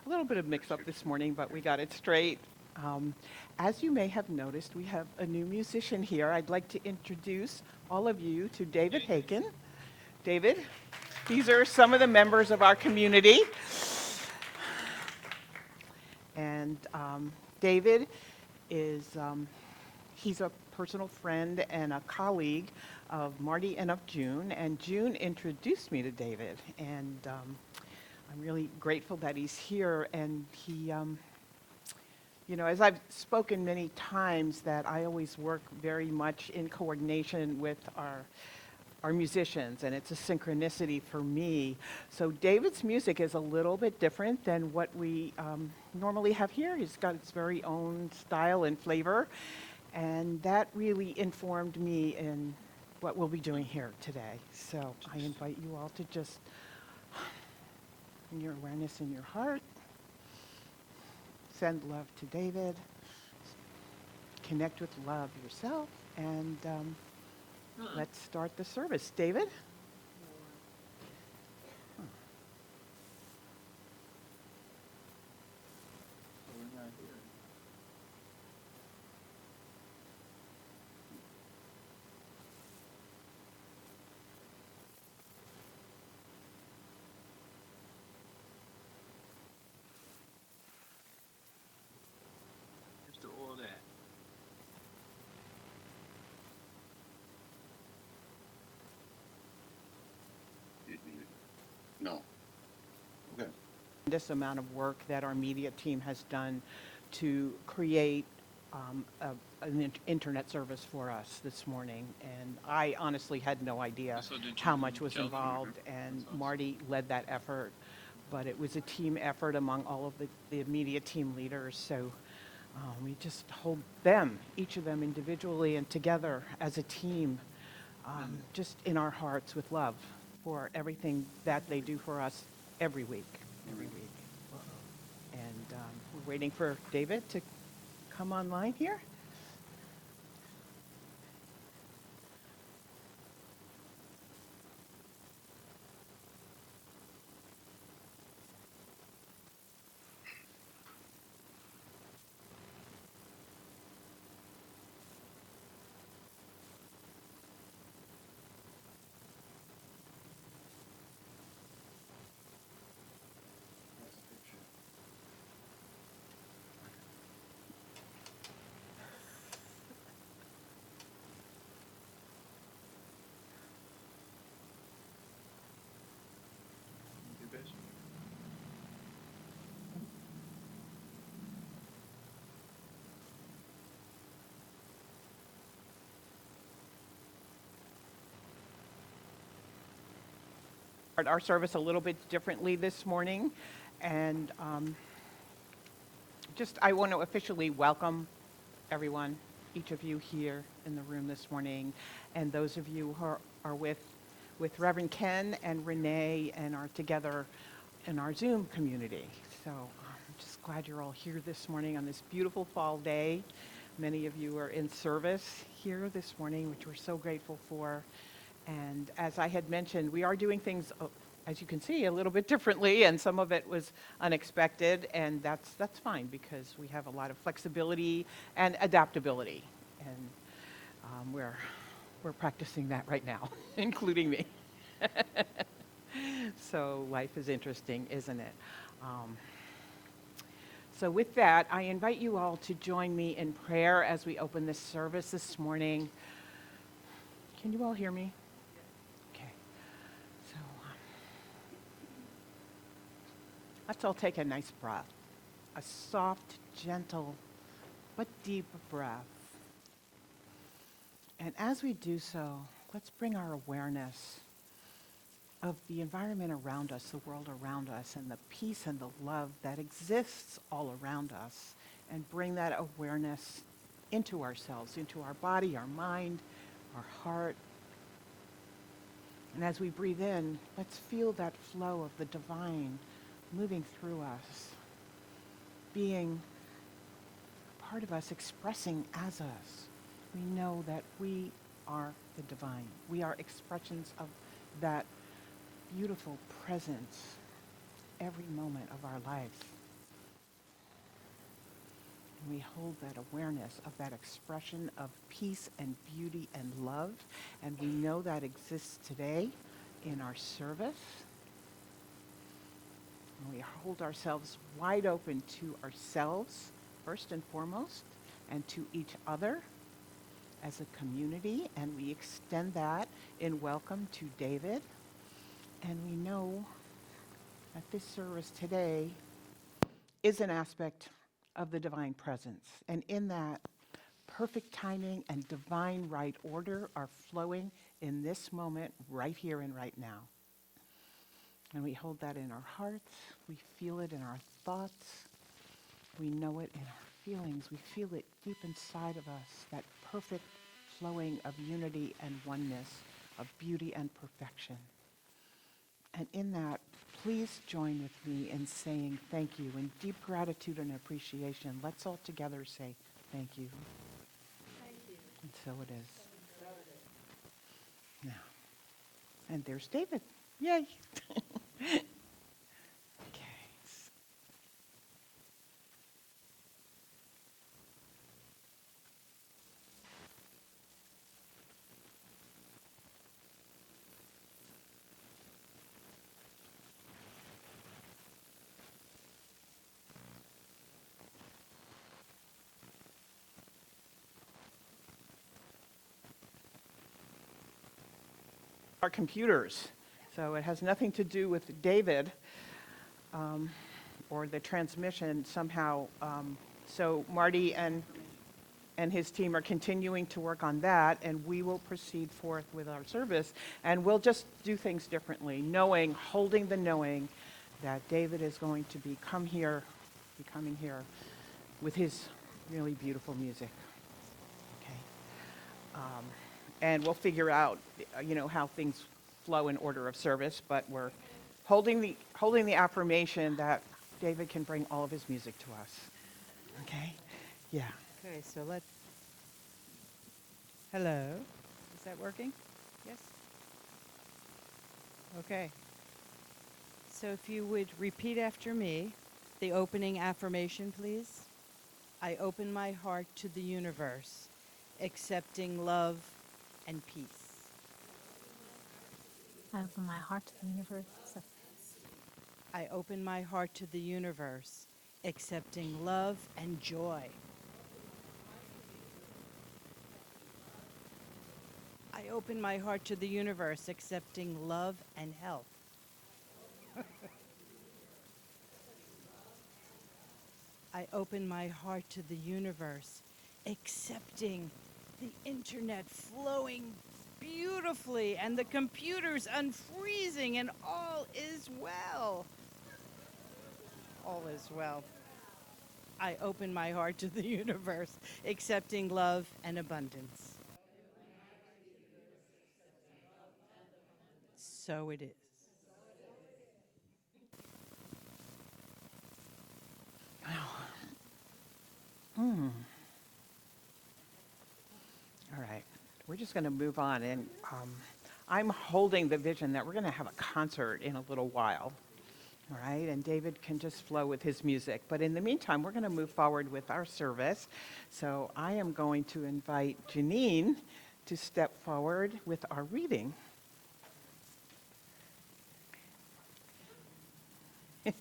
A little bit of mix-up this morning, but we got it straight. Um, as you may have noticed, we have a new musician here. I'd like to introduce all of you to David Hakan. David, these are some of the members of our community. And David is, he's a personal friend and a colleague of Marty and of June. And June introduced me to David. And I'm really grateful that he's here. And he, as I've spoken many times, that I always work very much in coordination with our musicians, and it's a synchronicity for me. So David's music is a little bit different than what we normally have here. He's got his very own style and flavor, and that really informed me in what we'll be doing here today. So I invite you all to just bring your awareness in your heart, send love to David, connect with love yourself, and let's start the service. David? Just do all that. No. Okay. This amount of work that our media team has done to create an internet service for us this morning. And I honestly had no idea So did how you much was tell them? involved, and That's awesome. Marty led that effort. But it was a team effort among all of the media team leaders. So we just hold them, each of them individually and together as a team, just in our hearts with love for everything that they do for us every week. And we're waiting for David to come online here. Your best. Our service a little bit differently this morning, and I want to officially welcome everyone, each of you here in the room this morning, and those of you who are with Reverend Ken and Renee and are together in our Zoom community. So I'm just glad you're all here this morning on this beautiful fall day. Many of you are in service here this morning, which we're so grateful for. And as I had mentioned, we are doing things, as you can see, a little bit differently, and some of it was unexpected, and that's fine because we have a lot of flexibility and adaptability, and we're practicing that right now, including me. So life is interesting, isn't it? So with that, I invite you all to join me in prayer as we open this service this morning. Can you all hear me? Okay. So let's all take a nice breath. A soft, gentle, but deep breath. And as we do so, let's bring our awareness of the environment around us, the world around us, and the peace and the love that exists all around us, and bring that awareness into ourselves, into our body, our mind, our heart. And as we breathe in, let's feel that flow of the divine moving through us, being part of us, expressing as us. We know that we are the divine. We are expressions of that beautiful presence every moment of our life. And we hold that awareness of that expression of peace and beauty and love. And we know that exists today in our service. And we hold ourselves wide open to ourselves, first and foremost, and to each other as a community. And we extend that in welcome to David. And we know that this service today is an aspect of the divine presence. And in that, perfect timing and divine right order are flowing in this moment, right here and right now. And we hold that in our hearts. We feel it in our thoughts. We know it in our feelings. We feel it deep inside of us, that perfect flowing of unity and oneness, of beauty and perfection. And in that, please join with me in saying thank you. In deep gratitude and appreciation, let's all together say thank you. Thank you. And so it is. Now, and there's David. Yay. Okay. Our computers. So it has nothing to do with David or the transmission somehow. So Marty and his team are continuing to work on that, and we will proceed forth with our service. And we'll just do things differently, holding the knowing that David is going to be coming here with his really beautiful music. Okay. And we'll figure out, how things flow in order of service, but we're holding the affirmation that David can bring all of his music to us. Okay? Yeah. Okay, so hello. Is that working? Yes? Okay. So if you would repeat after me, the opening affirmation, please. I open my heart to the universe, accepting love and peace. I open my heart to the universe. I open my heart to the universe, accepting love and joy. I open my heart to the universe, accepting love and health. I open my heart to the universe, accepting the internet flowing beautifully and the computers unfreezing, and all is well. All is well. I open my heart to the universe, accepting love and abundance. So it is. All right. We're just going to move on. And I'm holding the vision that we're going to have a concert in a little while. All right. And David can just flow with his music. But in the meantime, we're going to move forward with our service. So I am going to invite Janine to step forward with our reading. Good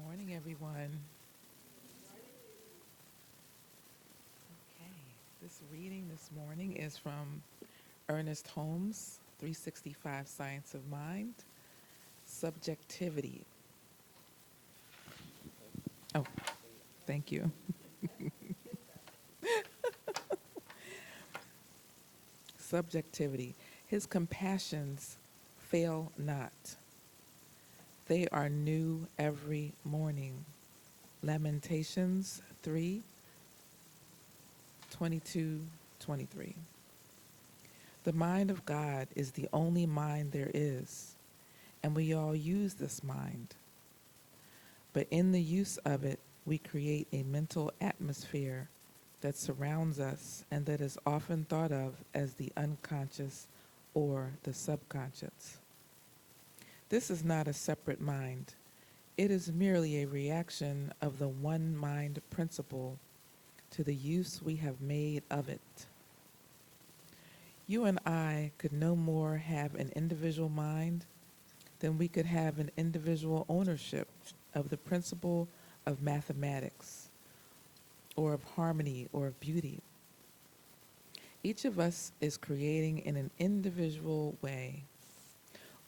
morning, everyone. Okay, this reading this morning is from Ernest Holmes' 365 Science of Mind, Subjectivity. Oh, thank you. Subjectivity. His compassions fail not. They are new every morning. Lamentations 3:22-23. The mind of God is the only mind there is, and we all use this mind. But in the use of it, we create a mental atmosphere that surrounds us and that is often thought of as the unconscious or the subconscious. This is not a separate mind. It is merely a reaction of the one mind principle to the use we have made of it. You and I could no more have an individual mind than we could have an individual ownership of the principle of mathematics, or of harmony, or of beauty. Each of us is creating in an individual way.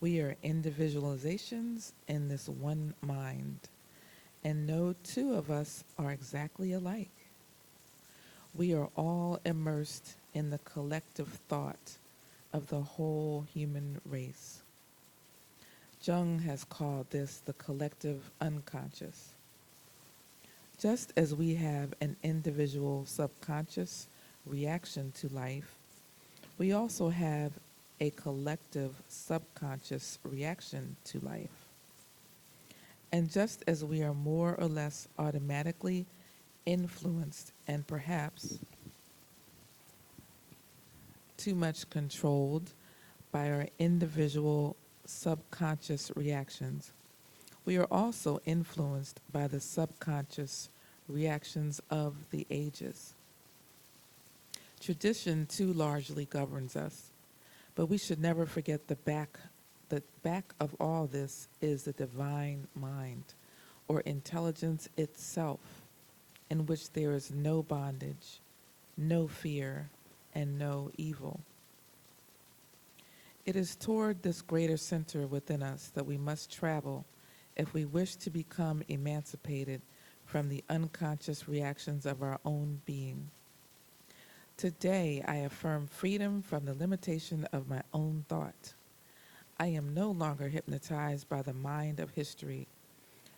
We are individualizations in this one mind, and no two of us are exactly alike. We are all immersed in the collective thought of the whole human race. Jung has called this the collective unconscious. Just as we have an individual subconscious reaction to life, we also have a collective subconscious reaction to life. And just as we are more or less automatically influenced and perhaps too much controlled by our individual subconscious reactions, we are also influenced by the subconscious reactions of the ages. Tradition too largely governs us, but we should never forget the back of all this is the divine mind, or intelligence itself, in which there is no bondage, no fear, and no evil. It is toward this greater center within us that we must travel if we wish to become emancipated from the unconscious reactions of our own being. Today, I affirm freedom from the limitation of my own thought. I am no longer hypnotized by the mind of history.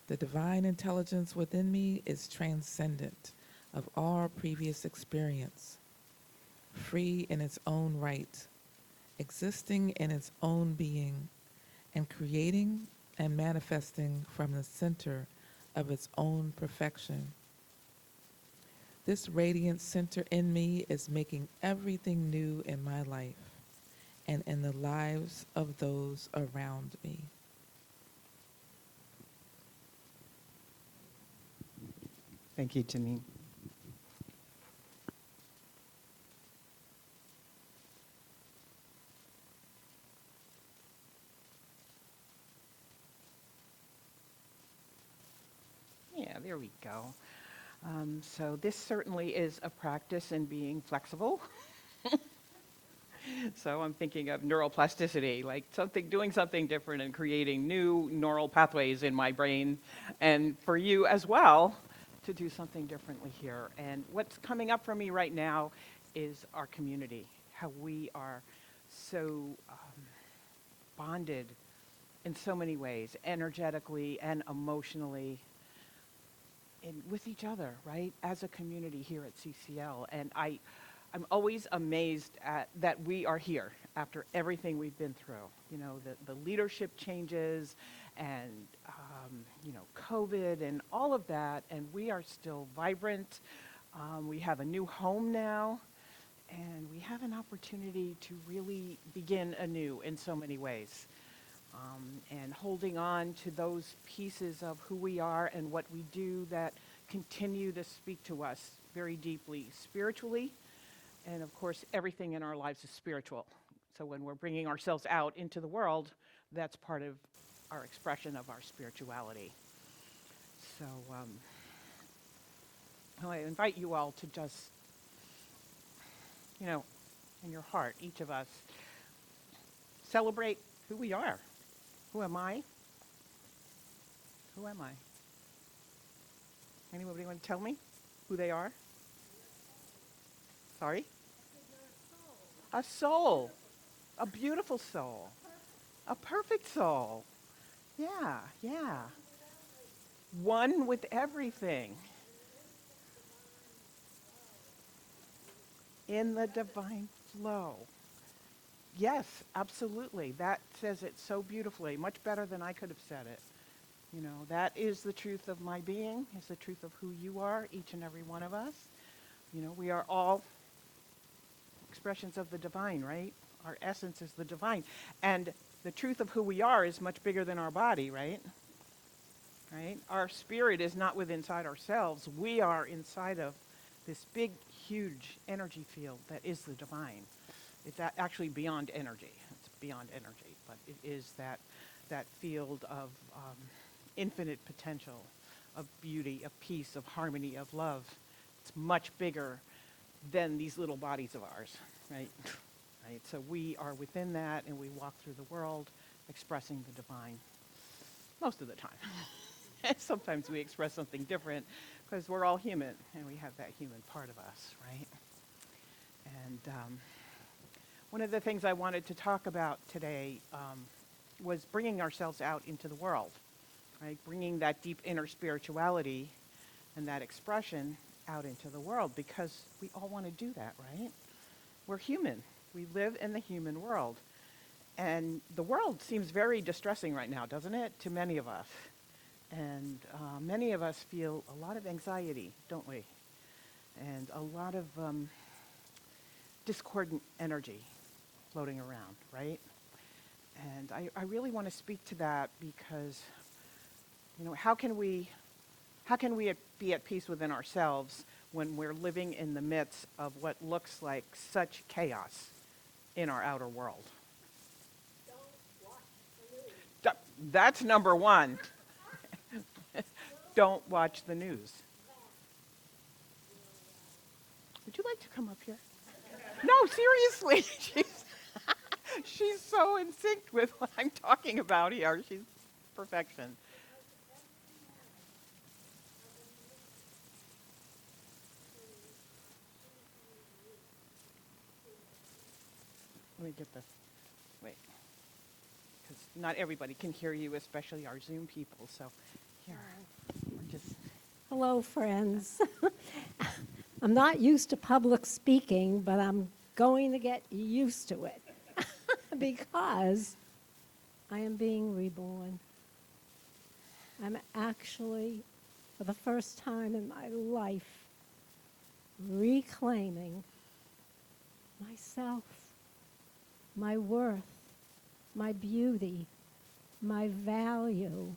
The divine intelligence within me is transcendent of all previous experience, free in its own right, existing in its own being, and creating and manifesting from the center of its own perfection. This radiant center in me is making everything new in my life and in the lives of those around me. Thank you, Janine. Yeah, there we go. So this certainly is a practice in being flexible. So I'm thinking of neuroplasticity, like doing something different and creating new neural pathways in my brain, and for you as well to do something differently here. And what's coming up for me right now is our community, how we are so bonded in so many ways, energetically and emotionally, and with each other, right, as a community here at CCL. And I'm always amazed at that we are here after everything we've been through. You know, the leadership changes and, COVID and all of that, and we are still vibrant. We have a new home now, and we have an opportunity to really begin anew in so many ways. And holding on to those pieces of who we are and what we do that continue to speak to us very deeply spiritually. And of course, everything in our lives is spiritual. So when we're bringing ourselves out into the world, that's part of our expression of our spirituality. So I invite you all to just, in your heart, each of us, celebrate who we are. Who am I? Who am I? Anybody want to tell me who they are? Sorry? A soul. A beautiful soul. A perfect soul. Yeah, yeah. One with everything. In the divine flow. Yes, absolutely. That says it so beautifully, much better than I could have said it. You know, that is the truth of my being, is the truth of who you are, each and every one of us. You know, we are all expressions of the divine, right? Our essence is the divine. And the truth of who we are is much bigger than our body, right? right? Our spirit is not within inside ourselves. We are inside of this big, huge energy field that is the divine. It's actually beyond energy. It's beyond energy, but it is that field of infinite potential, of beauty, of peace, of harmony, of love. It's much bigger than these little bodies of ours, right? Right. So we are within that, and we walk through the world expressing the divine most of the time. Sometimes we express something different because we're all human, and we have that human part of us, right? And one of the things I wanted to talk about today was bringing ourselves out into the world, right? Bringing that deep inner spirituality and that expression out into the world, because we all want to do that, right? We're human. We live in the human world. And the world seems very distressing right now, doesn't it, to many of us? And many of us feel a lot of anxiety, don't we? And a lot of discordant energy floating around, right? And I really want to speak to that because, you know, how can we be at peace within ourselves when we're living in the midst of what looks like such chaos in our outer world? That's number one. Don't watch the news. Would you like to come up here? No, seriously. She's so in sync with what I'm talking about here. She's perfection. Let me get this. Wait. Because not everybody can hear you, especially our Zoom people. So here, we're just... Hello, friends. I'm not used to public speaking, but I'm going to get used to it because I am being reborn. I'm actually, for the first time in my life, reclaiming myself, my worth, my beauty, my value.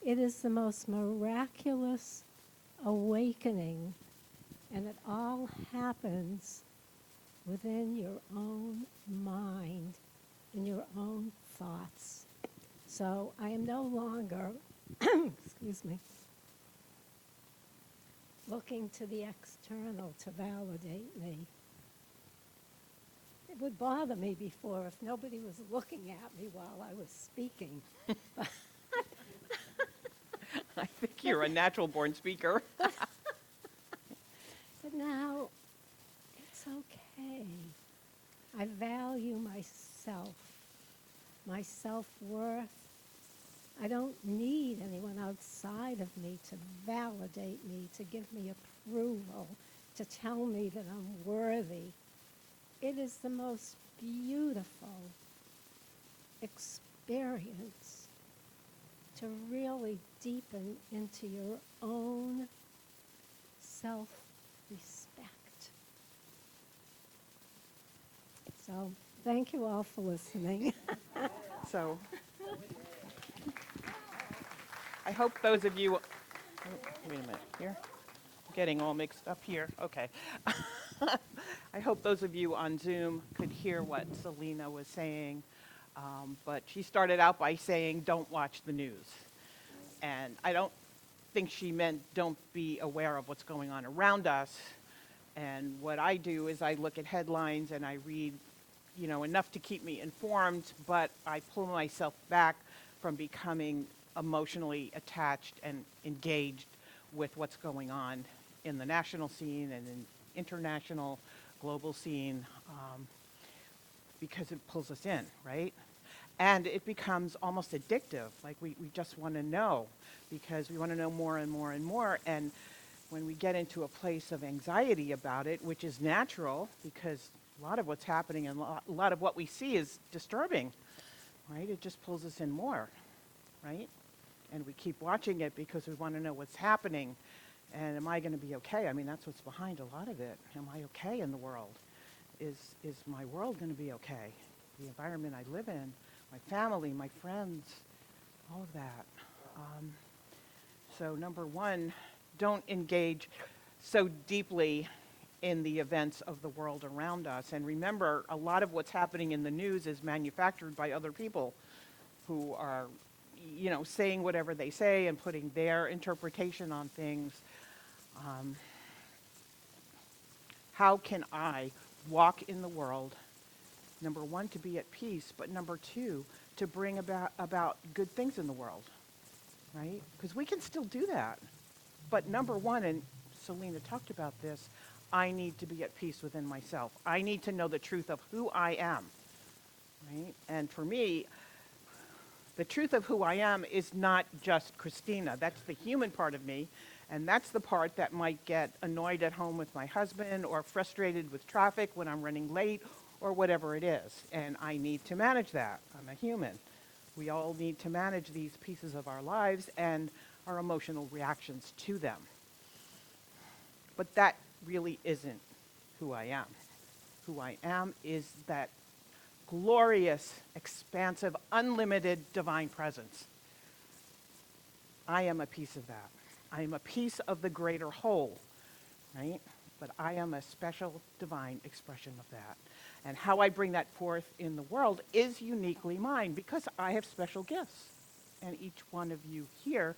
It is the most miraculous awakening, and it all happens within your own mind and your own thoughts. So I am no longer, excuse me, looking to the external to validate me. It would bother me before if nobody was looking at me while I was speaking. I think you're a natural-born speaker. But now, it's okay. I value myself, my self-worth. I don't need anyone outside of me to validate me, to give me approval, to tell me that I'm worthy. It is the most beautiful experience to really deepen into your own self-respect. So, thank you all for listening. So I hope those of you... Oh, wait a minute. Here? I'm getting all mixed up here. Okay. I hope those of you on Zoom could hear what Selena was saying. But she started out by saying, don't watch the news. And I don't think she meant don't be aware of what's going on around us. And what I do is I look at headlines and I read, you know, enough to keep me informed, but I pull myself back from becoming emotionally attached and engaged with what's going on in the national scene and in international, global scene, because it pulls us in, right? And it becomes almost addictive. Like we just want to know because we want to know more and more and more. And when we get into a place of anxiety about it, which is natural because a lot of what's happening and a lot of what we see is disturbing, right? It just pulls us in more, right? And we keep watching it because we want to know what's happening. And am I going to be okay? I mean, that's what's behind a lot of it. Am I okay in the world? Is my world going to be okay? The environment I live in, my family, my friends, all of that. So number one, don't engage so deeply in the events of the world around us. And remember, a lot of what's happening in the news is manufactured by other people who are, saying whatever they say and putting their interpretation on things. How can I walk in the world, number one, to be at peace, but number two, to bring about good things in the world, right? Because we can still do that. But number one, and Selena talked about this, I need to be at peace within myself. I need to know the truth of who I am, right? And for me, the truth of who I am is not just Christina. That's the human part of me, and that's the part that might get annoyed at home with my husband or frustrated with traffic when I'm running late or whatever it is. And I need to manage that. I'm a human. We all need to manage these pieces of our lives and our emotional reactions to them. But that really isn't who I am. Who I am is that glorious, expansive, unlimited divine presence. I am a piece of that. I am a piece of the greater whole, right? But I am a special divine expression of that. And how I bring that forth in the world is uniquely mine because I have special gifts. And each one of you here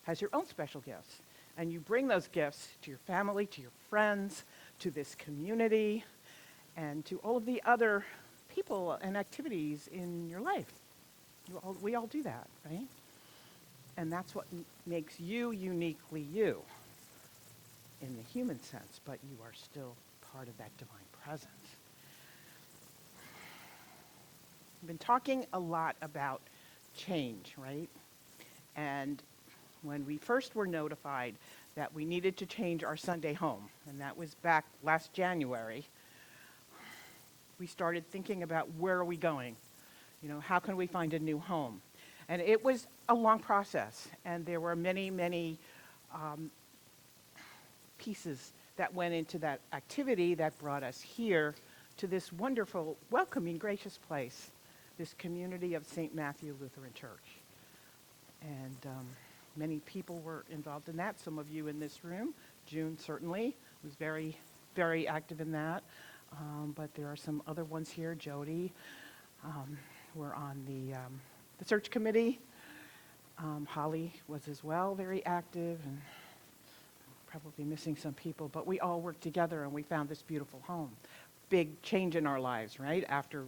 has your own special gifts. And you bring those gifts to your family, to your friends, to this community, and to all of the other people and activities in your life. We all do that, right? And that's what makes you uniquely you in the human sense, but you are still part of that divine presence. We've been talking a lot about change, right? And when we first were notified that we needed to change our Sunday home, and that was back last January, we started thinking about where are we going? How can we find a new home? And it was a long process, and there were many, many pieces that went into that activity that brought us here to this wonderful, welcoming, gracious place, this community of St. Matthew Lutheran Church. And many people were involved in that. Some of you in this room, June certainly was very, very active in that. But there are some other ones here. Jody, we're on the search committee. Holly was as well very active, and probably missing some people. But we all worked together, and we found this beautiful home. Big change in our lives, right? After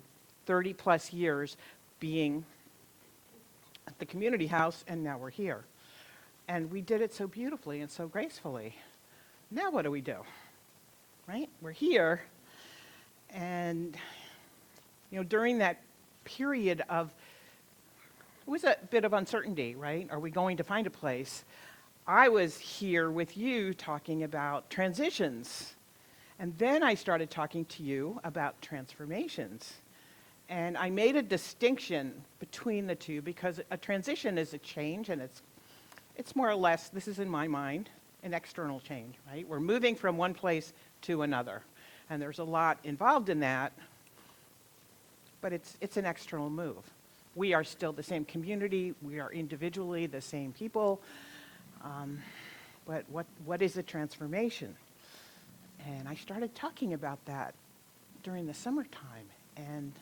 30 plus years being at the community house, and now we're here. And we did it so beautifully and so gracefully. Now what do? Right? We're here. And, during that period of, it was a bit of uncertainty, right? Are we going to find a place? I was here with you talking about transitions. And then I started talking to you about transformations. And I made a distinction between the two because a transition is a change, and it's more or less, this is in my mind, an external change, right? We're moving from one place to another. And there's a lot involved in that, but it's an external move. We are still the same community. We are individually the same people. But what is a transformation? And I started talking about that during the summertime, and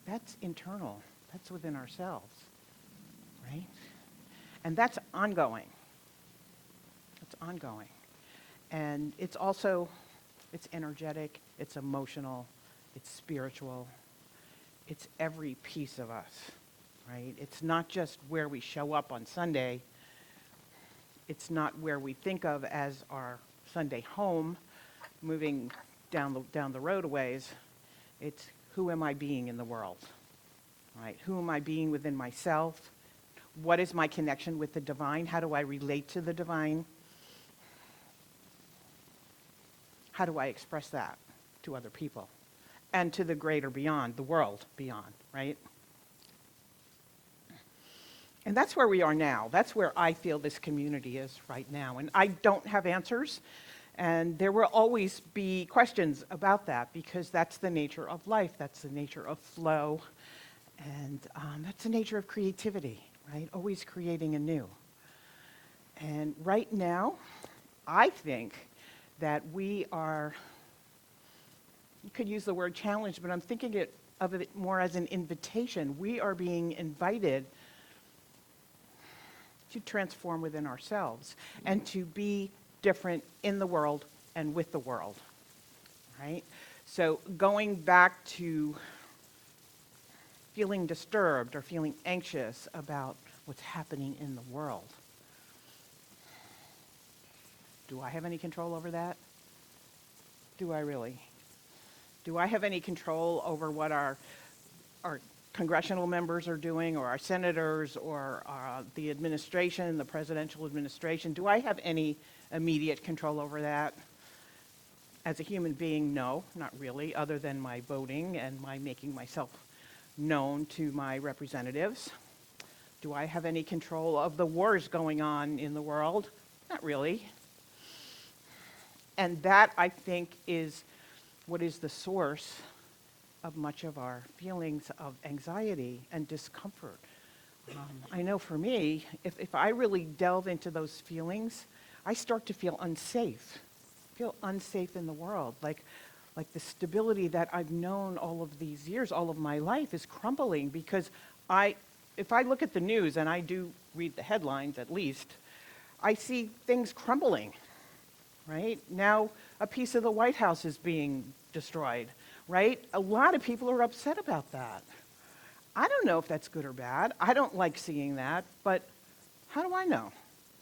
that's internal. That's within ourselves, right? And that's ongoing. It's ongoing. And it's also, it's energetic, it's emotional, it's spiritual, it's every piece of us, right? It's not just where we show up on Sunday. It's not where we think of as our Sunday home, moving down the road a ways. It's who am I being in the world, right? Who am I being within myself? What is my connection with the divine? How do I relate to the divine? How do I express that to other people and to the greater beyond, the world beyond, right? And that's where we are now. That's where I feel this community is right now. And I don't have answers. And there will always be questions about that because that's the nature of life. That's the nature of flow. And that's the nature of creativity, right? Always creating anew. And right now, I think that we are, you could use the word challenge, but I'm thinking of it more as an invitation. We are being invited to transform within ourselves and to be different in the world and with the world, right? So going back to feeling disturbed or feeling anxious about what's happening in the world. Do I have any control over that? Do I really? Do I have any control over what our congressional members are doing, or our senators, or the administration, the presidential administration? Do I have any immediate control over that? As a human being, no, not really, other than my voting and my making myself known to my representatives. Do I have any control of the wars going on in the world? Not really. And that, I think, is what is the source of much of our feelings of anxiety and discomfort. I know for me, if I really delve into those feelings, I start to feel unsafe in the world. Like the stability that I've known all of these years, all of my life, is crumbling because if I look at the news, and I do read the headlines at least, I see things crumbling, right? Now a piece of the White House is being destroyed, right? A lot of people are upset about that. I don't know if that's good or bad. I don't like seeing that, but how do I know?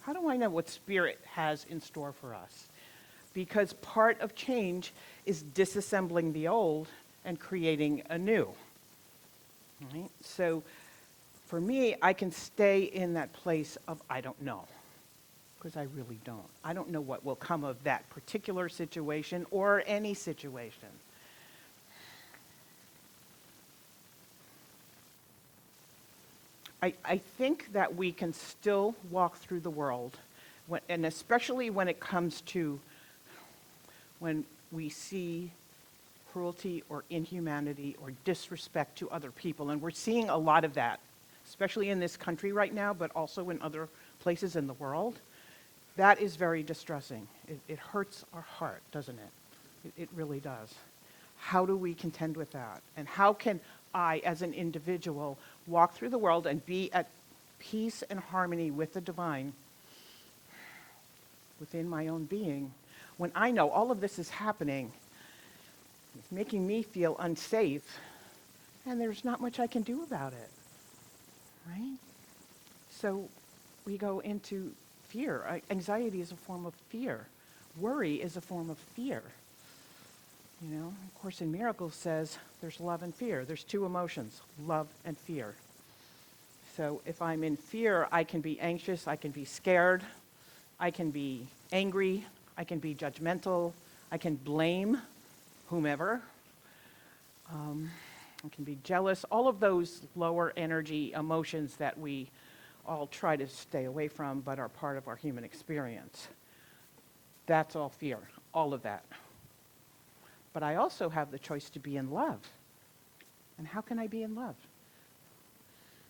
How do I know what Spirit has in store for us? Because part of change is disassembling the old and creating a new. Right? So for me, I can stay in that place of I don't know, because I really don't. I don't know what will come of that particular situation or any situation. I think that we can still walk through the world, and especially when it comes to when we see cruelty or inhumanity or disrespect to other people. And we're seeing a lot of that, especially in this country right now, but also in other places in the world. That is very distressing. It hurts our heart, doesn't it? It really does. How do we contend with that? And how can I, as an individual, walk through the world and be at peace and harmony with the divine within my own being when I know all of this is happening? It's making me feel unsafe, and there's not much I can do about it, right? So we go into fear. Anxiety is a form of fear. Worry is a form of fear. You know, of course, in Miracles says there's love and fear. There's two emotions, love and fear. So if I'm in fear, I can be anxious, I can be scared, I can be angry, I can be judgmental, I can blame whomever, I can be jealous, all of those lower energy emotions that we all try to stay away from but are part of our human experience. That's all fear, all of that. But I also have the choice to be in love. And how can I be in love?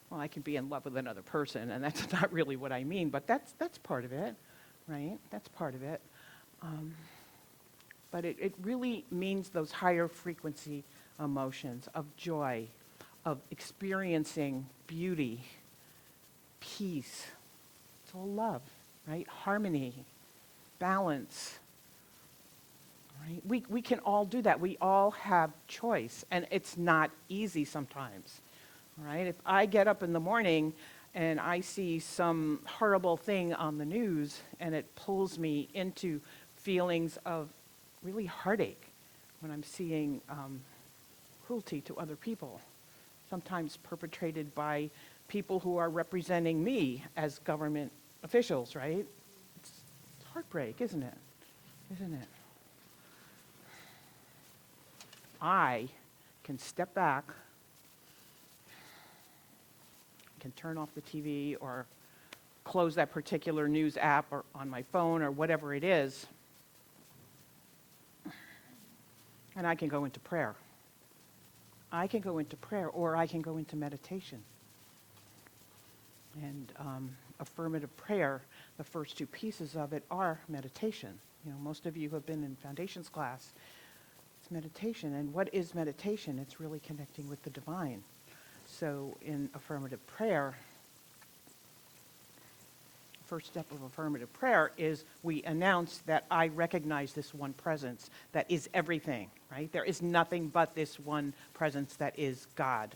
Well, I can be in love with another person, and that's not really what I mean, but that's part of it, right? That's part of it. But it really means those higher frequency emotions of joy, of experiencing beauty, peace. It's all love, right? Harmony, balance. Right? We can all do that. We all have choice, and it's not easy sometimes. Right? If I get up in the morning and I see some horrible thing on the news and it pulls me into feelings of really heartache when I'm seeing cruelty to other people, sometimes perpetrated by people who are representing me as government officials, right? It's heartbreak, isn't it? Isn't it? I can step back, can turn off the TV or close that particular news app or on my phone or whatever it is, and I can go into prayer. I can go into prayer, or I can go into meditation. And affirmative prayer, the first two pieces of it are meditation. You know, most of you who have been in foundations class, it's meditation. And what is meditation? It's really connecting with the divine. So in affirmative prayer, first step of affirmative prayer is we announce that I recognize this one presence that is everything, right? There is nothing but this one presence that is God.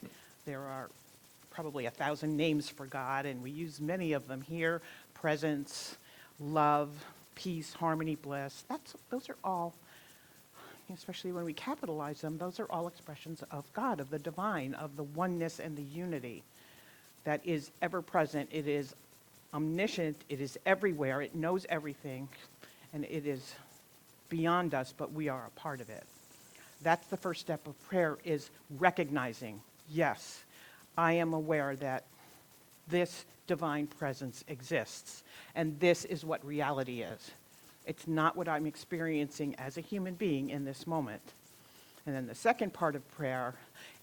There are probably 1,000 names for God, and we use many of them here. Presence, love, peace, harmony, bliss. Those are all, especially when we capitalize them, those are all expressions of God, of the divine, of the oneness and the unity that is ever present. It is omniscient, it is everywhere, it knows everything, and it is beyond us, but we are a part of it. That's the first step of prayer, is recognizing, yes, I am aware that this divine presence exists, and this is what reality is. It's not what I'm experiencing as a human being in this moment. And then the second part of prayer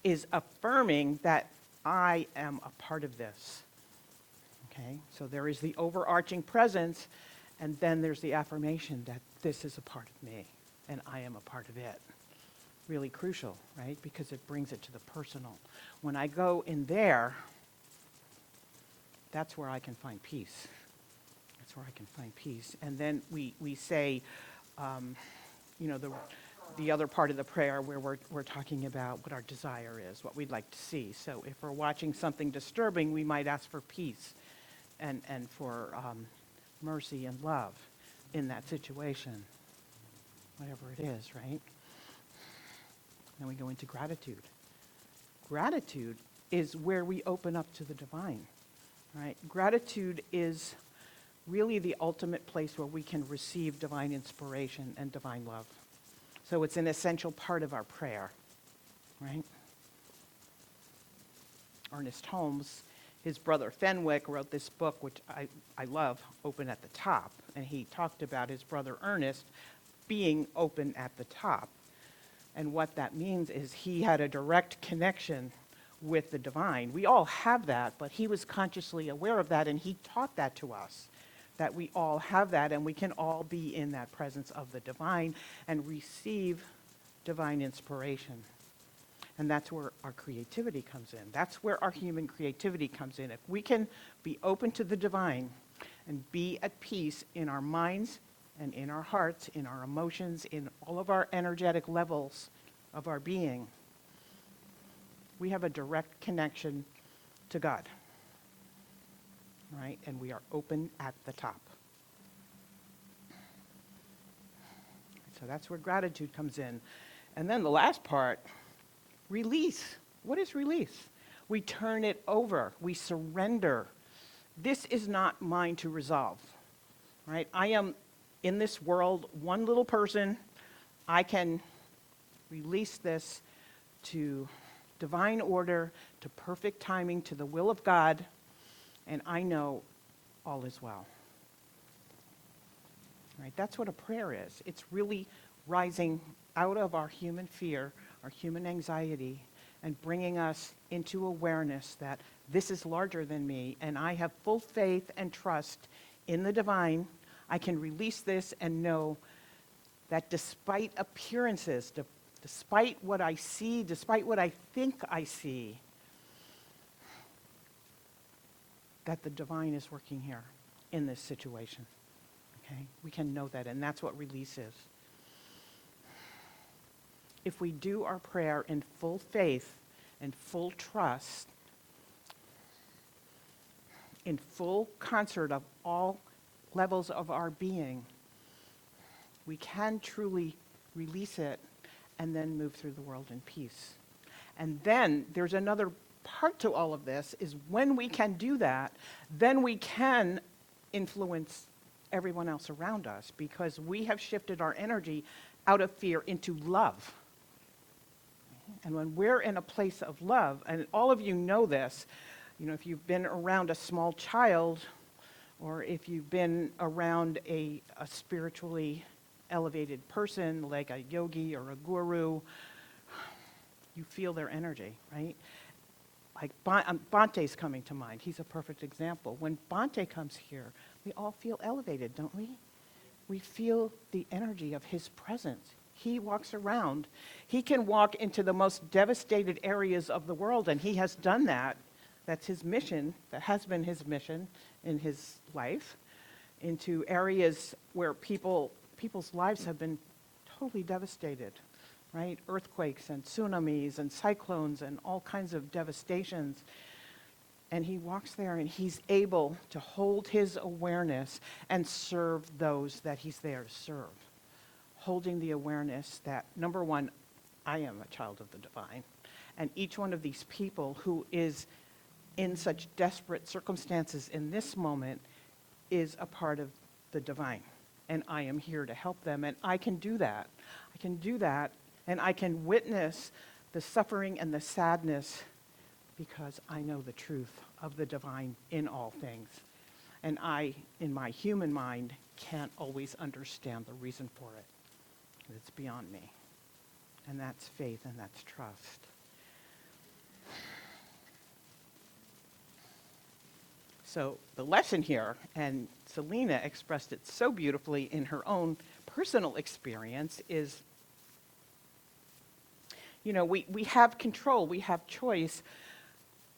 is affirming that I am a part of this. Okay, so there is the overarching presence, and then there's the affirmation that this is a part of me, and I am a part of it. Really crucial, right? Because it brings it to the personal. When I go in there, that's where I can find peace. That's where I can find peace. And then we say, the other part of the prayer where we're talking about what our desire is, what we'd like to see. So if we're watching something disturbing, we might ask for peace and for mercy and love in that situation, whatever it is, right? Then we go into gratitude. Gratitude is where we open up to the divine, right? Gratitude is really the ultimate place where we can receive divine inspiration and divine love. So it's an essential part of our prayer, right? Ernest Holmes, his brother Fenwick, wrote this book, which I love, Open at the Top. And he talked about his brother Ernest being open at the top. And what that means is he had a direct connection with the divine. We all have that, but he was consciously aware of that, and he taught that to us, that we all have that, and we can all be in that presence of the divine and receive divine inspiration. And that's where our creativity comes in. That's where our human creativity comes in. If we can be open to the divine and be at peace in our minds and in our hearts, in our emotions, in all of our energetic levels of our being, we have a direct connection to God, right? And we are open at the top. So that's where gratitude comes in. And then the last part, release. What is release? We turn it over. We surrender. This is not mine to resolve, right? I am in this world one little person. I can release this to divine order, to perfect timing, to the will of God, and I know all is well. Right? That's what a prayer is. It's really rising out of our human fear, our human anxiety, and bringing us into awareness that this is larger than me, and I have full faith and trust in the divine. I can release this and know that despite appearances, despite what I see, despite what I think I see, that the divine is working here in this situation. Okay? We can know that, and that's what release is. If we do our prayer in full faith and full trust, in full concert of all levels of our being, we can truly release it and then move through the world in peace. And then there's another part to all of this, is when we can do that, then we can influence everyone else around us, because we have shifted our energy out of fear into love. And when we're in a place of love, and all of you know this, you know, if you've been around a small child, or if you've been around a spiritually elevated person like a yogi or a guru, you feel their energy, right? Like Bante's coming to mind. He's a perfect example. When Bante comes here, we all feel elevated, don't we? We feel the energy of his presence. He walks around. He can walk into the most devastated areas of the world, and he has done that. That's his mission. That has been his mission in his life, into areas where people's lives have been totally devastated, right? Earthquakes and tsunamis and cyclones and all kinds of devastations. And he walks there and he's able to hold his awareness and serve those that he's there to serve. Holding the awareness that, number one, I am a child of the divine. And each one of these people who is in such desperate circumstances in this moment is a part of the divine. And I am here to help them. And I can do that. I can do that. And I can witness the suffering and the sadness because I know the truth of the divine in all things. And I, in my human mind, can't always understand the reason for it. It's beyond me. And that's faith and that's trust. So the lesson here, and Selena expressed it so beautifully in her own personal experience, is, you know, we have control, we have choice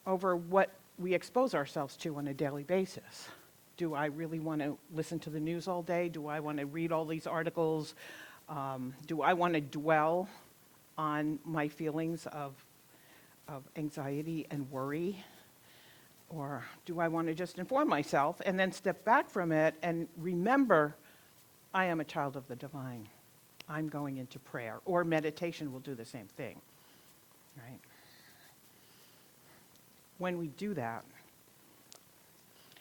over what we expose ourselves to on a daily basis. Do I really want to listen to the news all day? Do I want to read all these articles? Do I want to dwell on my feelings of anxiety and worry? Or do I want to just inform myself and then step back from it and remember, I am a child of the divine. I'm going into prayer. Or meditation will do the same thing, right? When we do that,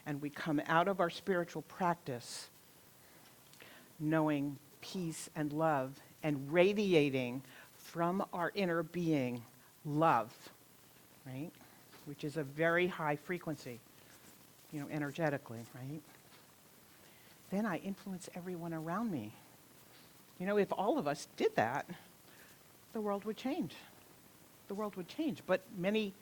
and we come out of our spiritual practice knowing peace and love and radiating from our inner being love, right? Which is a very high frequency, you know, energetically, right? Then I influence everyone around me. You know, if all of us did that, the world would change. The world would change. But many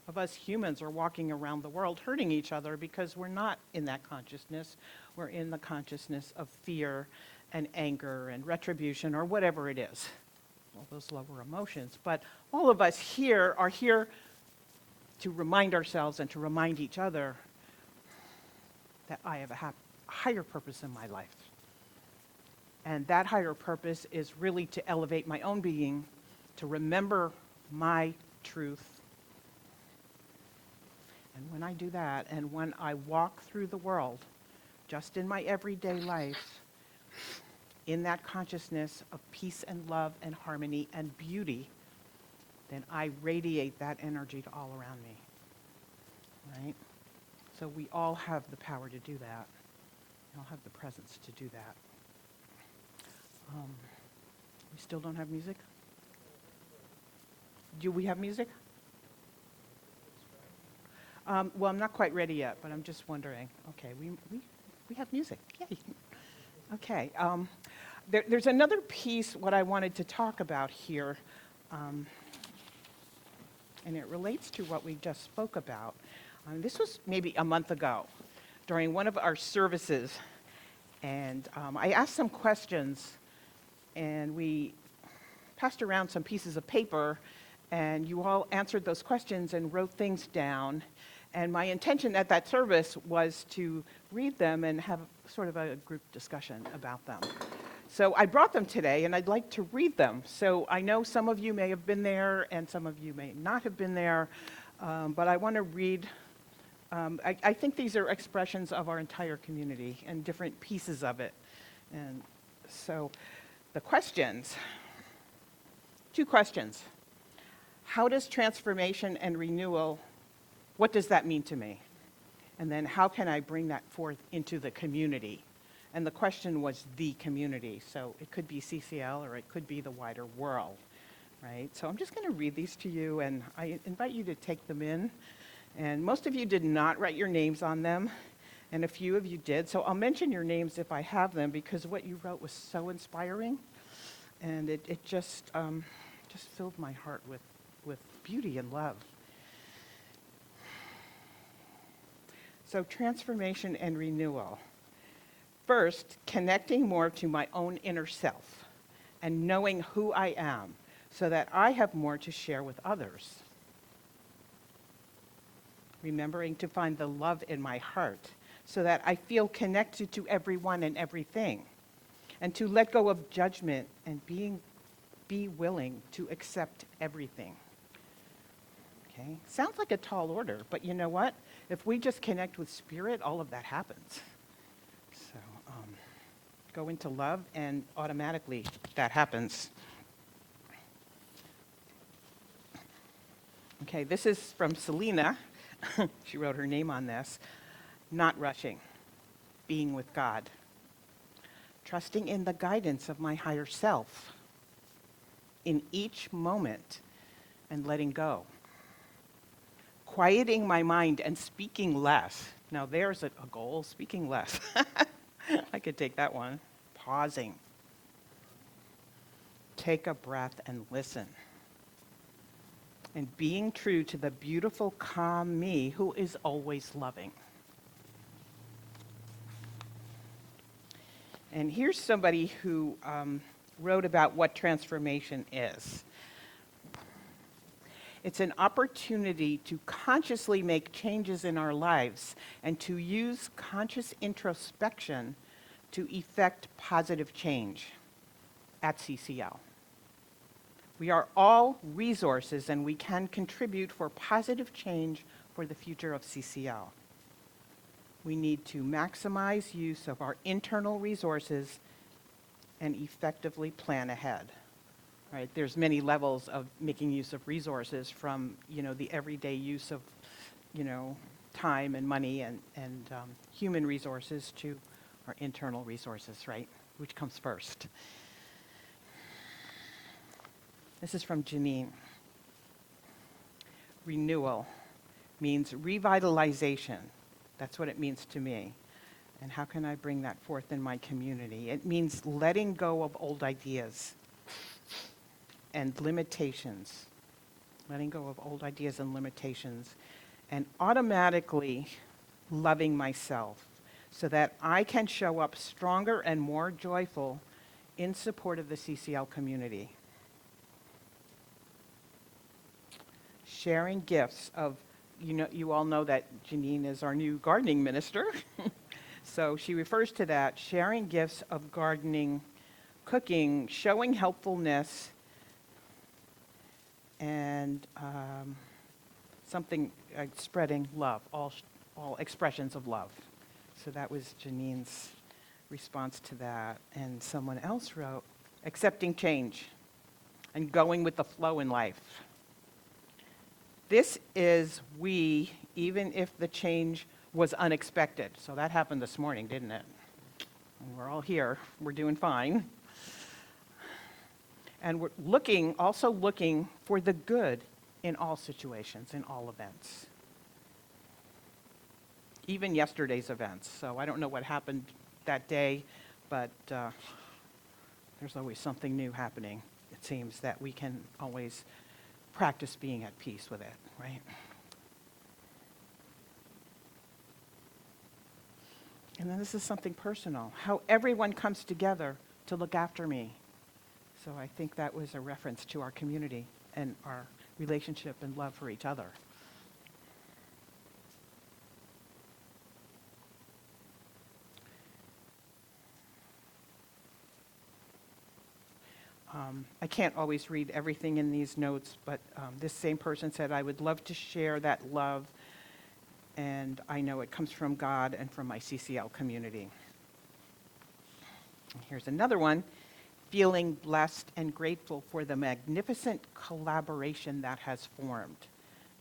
of us humans are walking around the world hurting each other because we're not in that consciousness. We're in the consciousness of fear and anger and retribution or whatever it is, all those lower emotions. But all of us here are here to remind ourselves and to remind each other that I have a higher purpose in my life. And that higher purpose is really to elevate my own being, to remember my truth. And when I do that, and when I walk through the world, just in my everyday life, in that consciousness of peace and love and harmony and beauty, then I radiate that energy to all around me, right? So we all have the power to do that. We all have the presence to do that. We still don't have music? Do we have music? Well, I'm not quite ready yet, but I'm just wondering. Okay, we have music. Yay. Okay. There's another piece what I wanted to talk about here, and it relates to what we just spoke about. This was maybe a month ago during one of our services, and I asked some questions, and we passed around some pieces of paper, and you all answered those questions and wrote things down. And my intention at that service was to read them and have sort of a group discussion about them. So I brought them today, and I'd like to read them. So I know some of you may have been there, and some of you may not have been there, but I want to read. I think these are expressions of our entire community and different pieces of it. And so the questions, 2 questions. How does transformation and renewal, what does that mean to me? And then how can I bring that forth into the community? And the question was the community. So it could be CCL or it could be the wider world, right? So I'm just going to read these to you, and I invite you to take them in. And most of you did not write your names on them, and a few of you did. So I'll mention your names if I have them, because what you wrote was so inspiring, and it just filled my heart with beauty and love. So transformation and renewal. First, connecting more to my own inner self and knowing who I am so that I have more to share with others. Remembering to find the love in my heart so that I feel connected to everyone and everything. And to let go of judgment and be willing to accept everything. Okay? Sounds like a tall order, but you know what? If we just connect with spirit, all of that happens. So go into love and automatically that happens. Okay, this is from Selena. She wrote her name on this. Not rushing, being with God. Trusting in the guidance of my higher self in each moment and letting go. Quieting my mind and speaking less. Now there's a goal, speaking less. I could take that one. Pausing. Take a breath and listen. And being true to the beautiful, calm me who is always loving. And here's somebody who wrote about what transformation is. It's an opportunity to consciously make changes in our lives and to use conscious introspection to effect positive change at CCL. We are all resources and we can contribute for positive change for the future of CCL. We need to maximize use of our internal resources and effectively plan ahead. Right? There's many levels of making use of resources from, the everyday use of, time and money and human resources to our internal resources, right? Which comes first. This is from Janine. Renewal means revitalization. That's what it means to me. And how can I bring that forth in my community? It means letting go of old ideas and limitations. Letting go of old ideas and limitations. And automatically loving myself so that I can show up stronger and more joyful in support of the CCL community. Sharing gifts of, you all know that Janine is our new gardening minister. So she refers to that, sharing gifts of gardening, cooking, showing helpfulness, and something like spreading love, all expressions of love. So that was Janine's response to that. And someone else wrote, accepting change and going with the flow in life. This is we, even if the change was unexpected. So that happened this morning, didn't it? And we're all here. We're doing fine. And we're also looking for the good in all situations, in all events. Even yesterday's events. So I don't know what happened that day, but there's always something new happening. It seems that we can always practice being at peace with it, right? And then this is something personal, how everyone comes together to look after me. So I think that was a reference to our community and our relationship and love for each other. I can't always read everything in these notes, but this same person said, I would love to share that love, and I know it comes from God and from my CCL community. And here's another one, feeling blessed and grateful for the magnificent collaboration that has formed.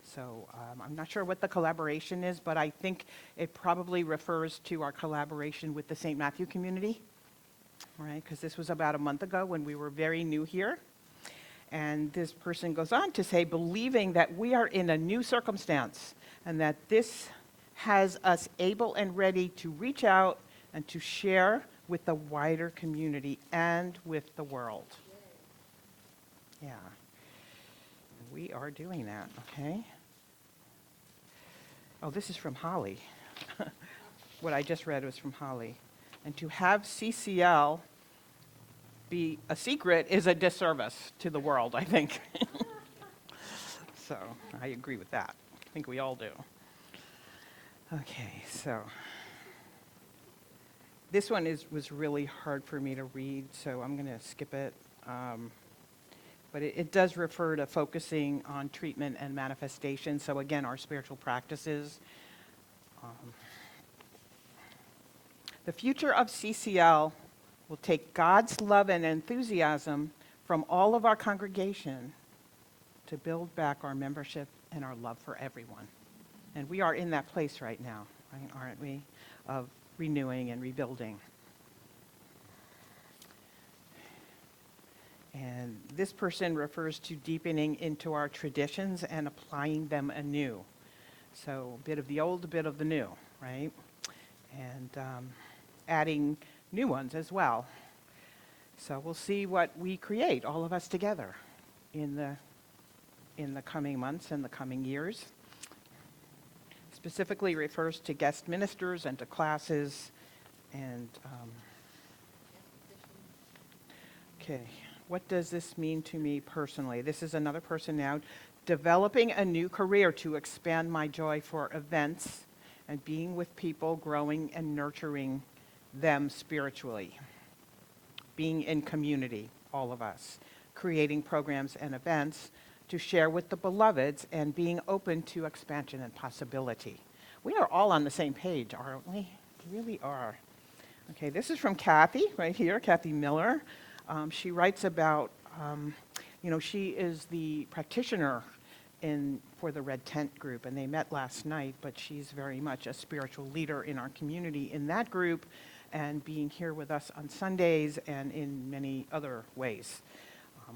So I'm not sure what the collaboration is, but I think it probably refers to our collaboration with the St. Matthew community. Right, because this was about a month ago when we were very new here. And this person goes on to say, believing that we are in a new circumstance and that this has us able and ready to reach out and to share with the wider community and with the world. Yeah, we are doing that, okay? Oh, this is from Holly. What I just read was from Holly. And to have CCL be a secret is a disservice to the world, I think. So I agree with that. I think we all do. Okay, so this one was really hard for me to read, so I'm going to skip it. But it does refer to focusing on treatment and manifestation. So again, our spiritual practices. The future of CCL will take God's love and enthusiasm from all of our congregation to build back our membership and our love for everyone. And we are in that place right now, right, aren't we, of renewing and rebuilding. And this person refers to deepening into our traditions and applying them anew. So a bit of the old, a bit of the new, right? And adding new ones as well. So we'll see what we create, all of us together, in the coming months and the coming years. Specifically refers to guest ministers and to classes. And okay, what does this mean to me personally? This is another person now. Developing a new career to expand my joy for events and being with people, growing and nurturing them spiritually. Being in community, all of us. Creating programs and events to share with the beloveds and being open to expansion and possibility. We are all on the same page, aren't we? We really are. Okay, this is from Kathy, right here, Kathy Miller. She writes about, she is the practitioner for the Red Tent group, and they met last night, but she's very much a spiritual leader in our community in that group and being here with us on Sundays and in many other ways,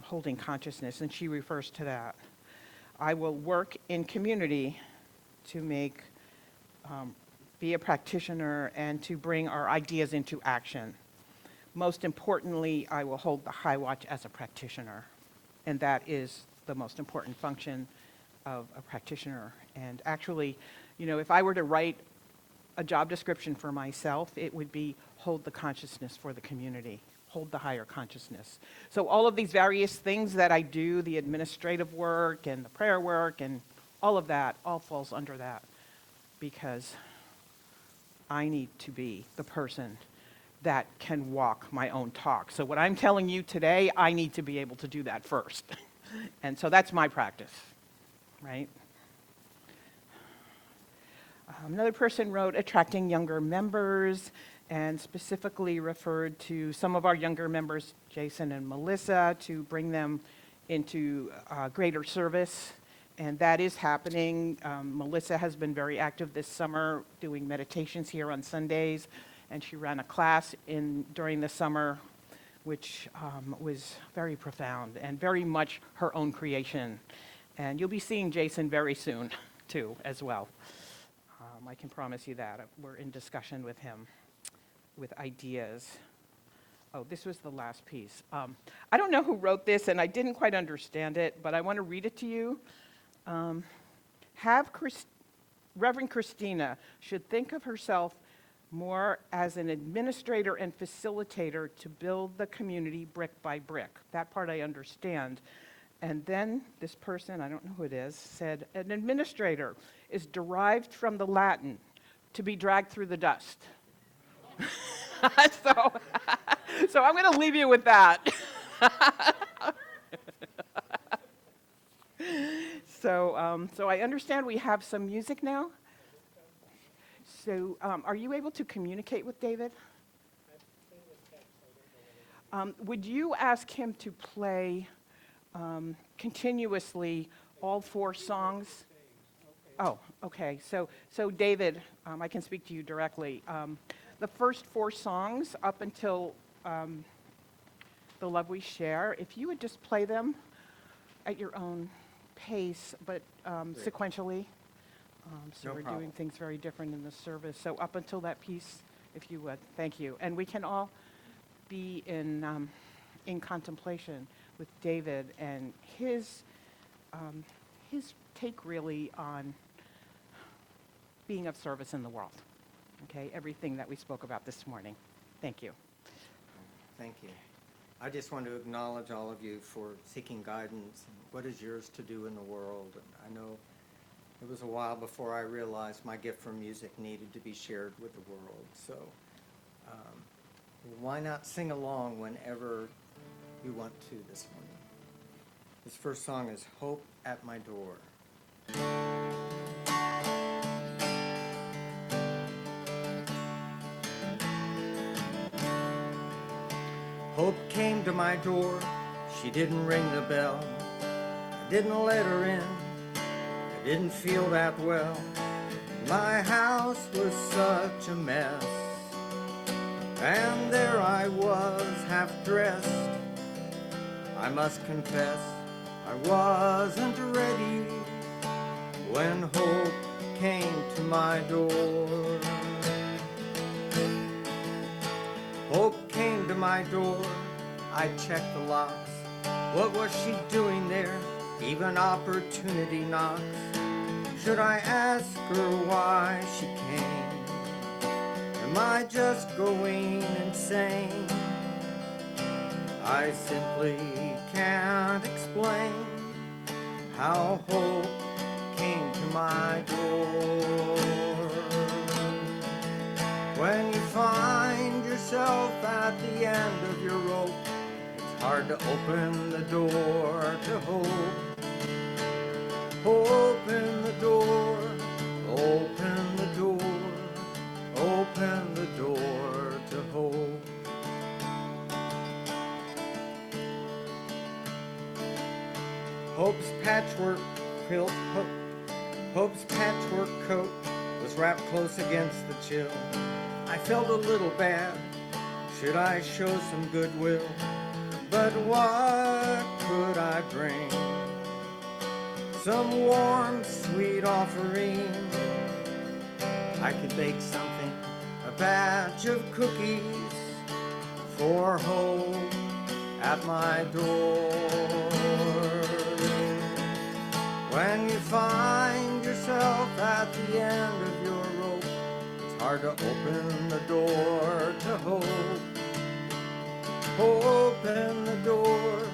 holding consciousness, and she refers to that. I will work in community to be a practitioner and to bring our ideas into action. Most importantly, I will hold the high watch as a practitioner, and that is the most important function of a practitioner. And actually, if I were to write a job description for myself, it would be hold the consciousness for the community, hold the higher consciousness. So all of these various things that I do, the administrative work and the prayer work and all of that, all falls under that, because I need to be the person that can walk my own talk. So what I'm telling you today, I need to be able to do that first. And so that's my practice, right? Another person wrote attracting younger members and specifically referred to some of our younger members, Jason and Melissa, to bring them into greater service. And that is happening. Melissa has been very active this summer doing meditations here on Sundays. And she ran a class during the summer, which was very profound and very much her own creation. And you'll be seeing Jason very soon, too, as well. I can promise you that. We're in discussion with him with ideas. Oh, this was the last piece. I don't know who wrote this, and I didn't quite understand it, but I want to read it to you. Reverend Christina should think of herself more as an administrator and facilitator to build the community brick by brick. That part I understand. And then this person, I don't know who it is, said, an administrator is derived from the Latin, to be dragged through the dust. So I'm going to leave you with that. So I understand we have some music now. So are you able to communicate with David? Would you ask him to play continuously all 4 songs? Oh, okay. So David, I can speak to you directly. The first 4 songs up until The Love We Share, if you would just play them at your own pace, but sequentially. So No we're problem. doing things very different in the service. So up until that piece, if you would. Thank you. And we can all be in contemplation with David and his take really on being of service in the world. okay, everything that we spoke about this morning. Thank you. Thank you. I just want to acknowledge all of you for seeking guidance and what is yours to do in the world. And I know it was a while before I realized my gift for music needed to be shared with the world. So why not sing along whenever you want to this morning? This first song is Hope at My Door. Hope came to my door, she didn't ring the bell. I didn't let her in, I didn't feel that well. My house was such a mess, and there I was, half dressed. I must confess, I wasn't ready when hope came to my door. Hope came to my door, I checked the locks. What was she doing there? Even opportunity knocks. Should I ask her why she came? Am I just going insane? I simply can't explain how hope came to my door. When you find yourself at the end of your rope, it's hard to open the door to hope. Open the door, open the door, open the door to hope. Hope's patchwork quilt, Hope's patchwork coat was wrapped close against the chill. I felt a little bad, should I show some goodwill? But what could I bring? Some warm, sweet offering. I could bake something, a batch of cookies for hope at my door. When you find yourself at the end of your rope, it's hard to open the door to hope. Open the door,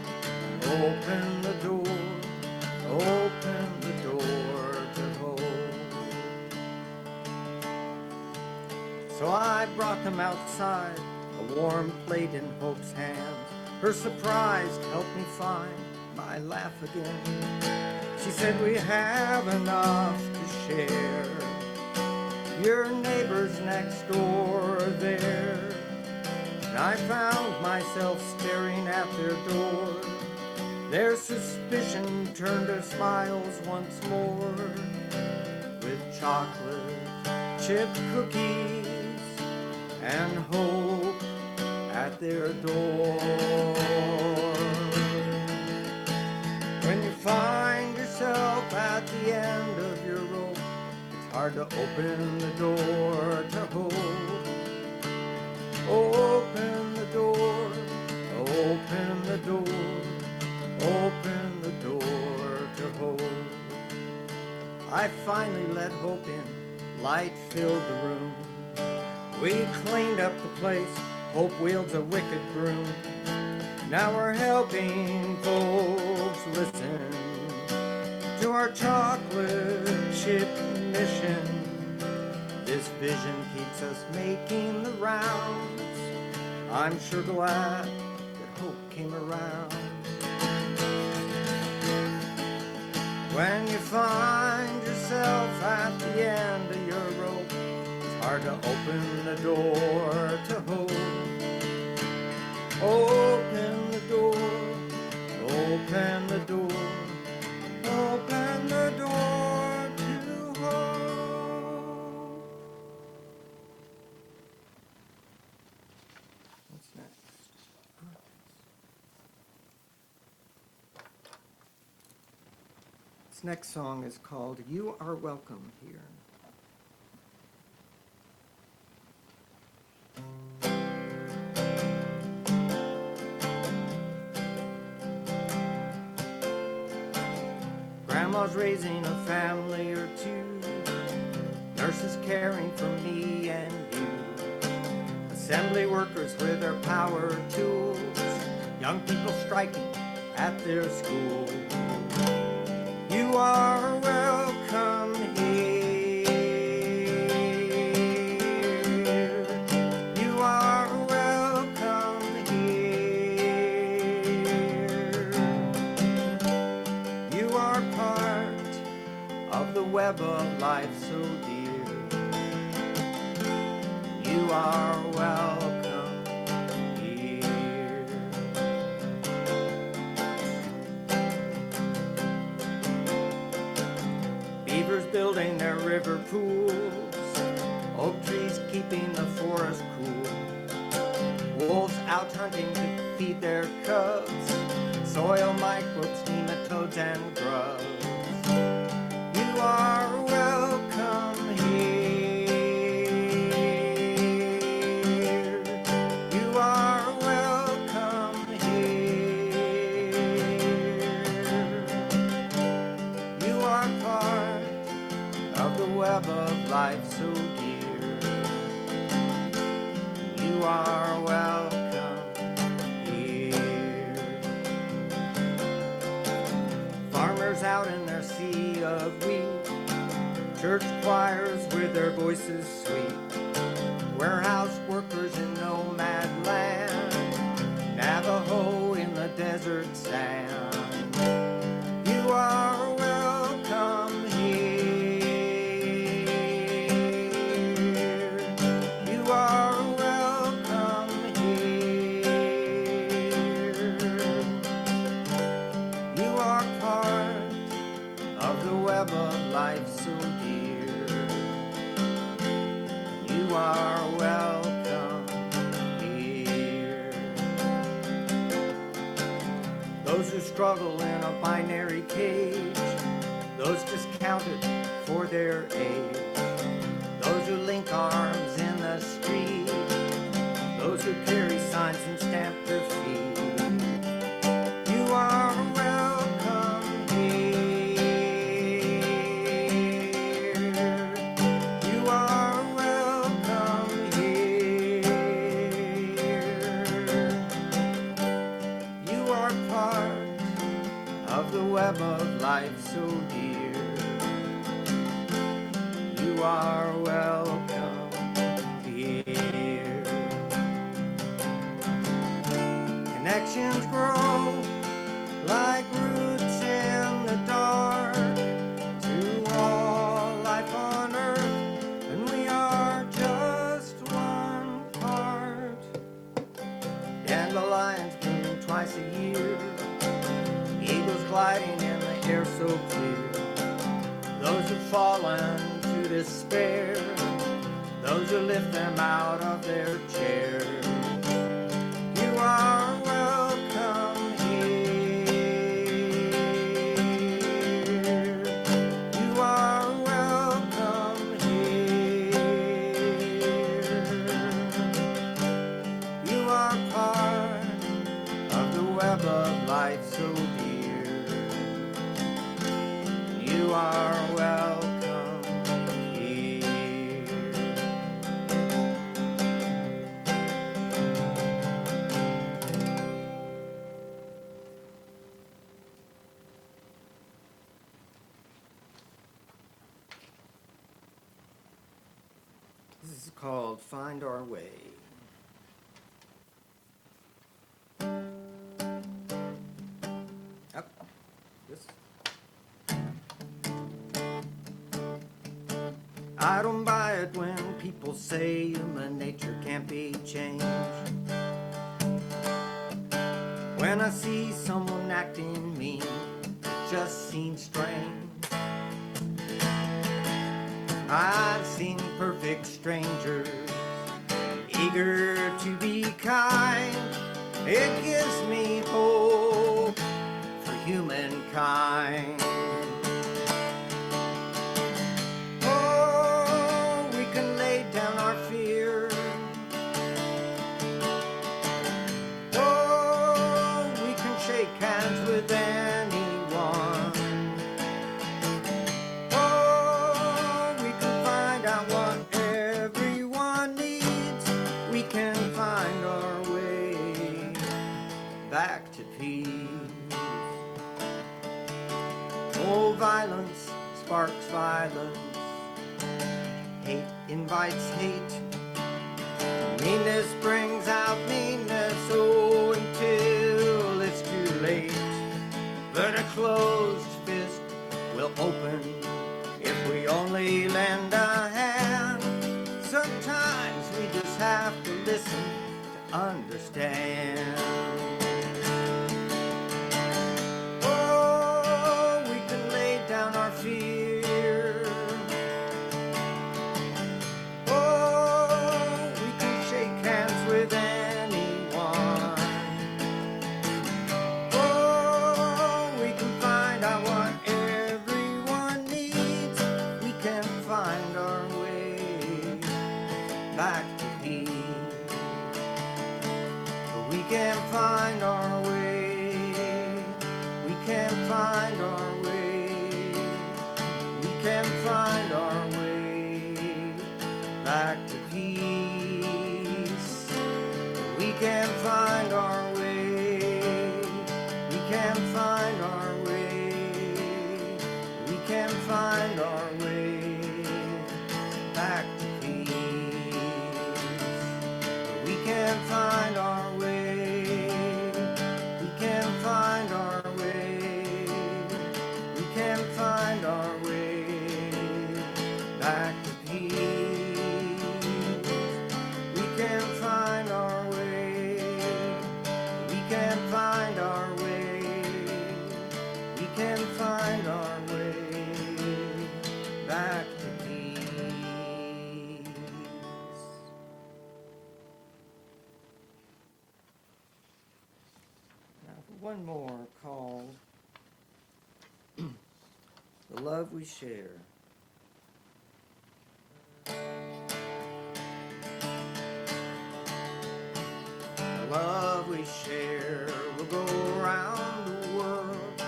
open the door, open the door to hope. So I brought them outside, a warm plate in Hope's hands. Her surprise helped me find my laugh again. She said, we have enough to share. Your neighbors next door are there. And I found myself staring at their door. Their suspicion turned to smiles once more. With chocolate chip cookies and hope at their door. When you find yourself at the end of your rope, it's hard to open the door to hope. Open the door, open the door, open the door to hope. I finally let hope in, light filled the room. We cleaned up the place, hope wields a wicked broom. Now we're helping folks listen to our chocolate chip mission. This vision keeps us making the rounds. I'm sure glad that hope came around. When you find yourself at the end of your rope, it's hard to open the door to hope. Open the door, open the door, open the door to hope. What's next? This next song is called You Are Welcome Here. Grandma's raising a family or two, nurses caring for me and Assembly workers with their power tools, young people striking at their school. You are welcome here. You are welcome here. You are part of the web of life so dear. You are welcome here. Beavers building their river pools, oak trees keeping the forest cool, wolves out hunting to feed their cubs, soil microbes, nematodes, and grubs. You are welcome here. You are welcome here. You are part of the web of life so dear. You are welcome here. Farmers out in their sea of wheat, church choirs with their voices sweet, warehouse workers in nomad land, Navajo in the desert sand. You are welcome here. You are welcome here. You are part of the web of life so dear. You are welcome here. Those who struggle in a binary cage, those discounted for their age, those who link arms in the street, those who carry signs and stamp their feet. You are welcome here. You are welcome here. You are part of the web of life so dear. You are welcome here. Connections grow like roots in the dark to all life on earth, and we are just one part. Dandelions bloom twice a year, eagles gliding in the air so clear. Those who've fallen to despair, those who lift them out of their chairs. You are welcome here. You are welcome here. You are part of the web of life so dear. You are welcome here. This is called Find Our Way. Up. This. I don't buy it when people say human nature can't be changed. When I see someone acting mean, it just seems strange. I've seen perfect strangers, eager to be kind. It gives me hope for humankind. Oh, we can lay down our fear. Oh, we can shake hands with anyone. Oh, we can find out what everyone needs. We can violence sparks violence. Hate invites hate. Meanness brings out meanness, oh, until it's too late. But a closed fist will open if we only lend a hand. Sometimes we just have to listen to understand. Oh, we can lay down our fear. Oh, we can shake hands with anyone. Oh, we can find out what everyone needs. We can find our way back to peace. We can find our way. We can find our way. We can find our way back to peace. We can find our way. We can find our way. We can find our way back to peace. We can find our way. We can find our way. We can find our way back to peace. We can find our way. We can find our way. We can find our way back to peace. Now for one more called The Love We Share. The love we share will go around the world.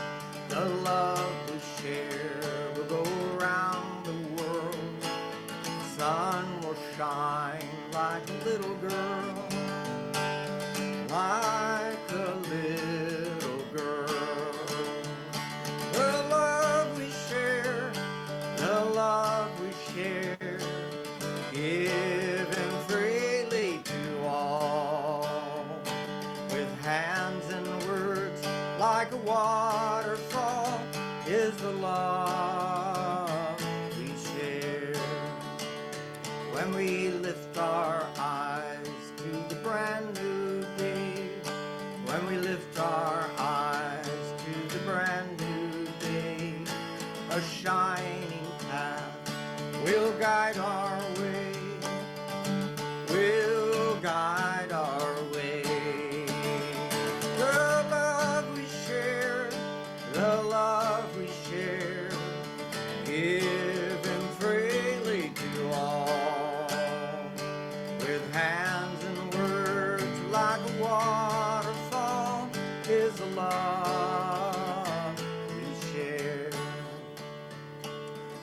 The love we share will go around the world. The sun will shine like a little girl, like a little girl. The love we share, the love we share, given freely to all, with hands and words like a waterfall, is the love we share. When we lift our eyes to the brand new day, when we lift our eyes to the brand new day, a shining path will guide our way, will guide our way. The love we share, the love we share, given freely to all, with hands and words like a waterfall, is the love we share.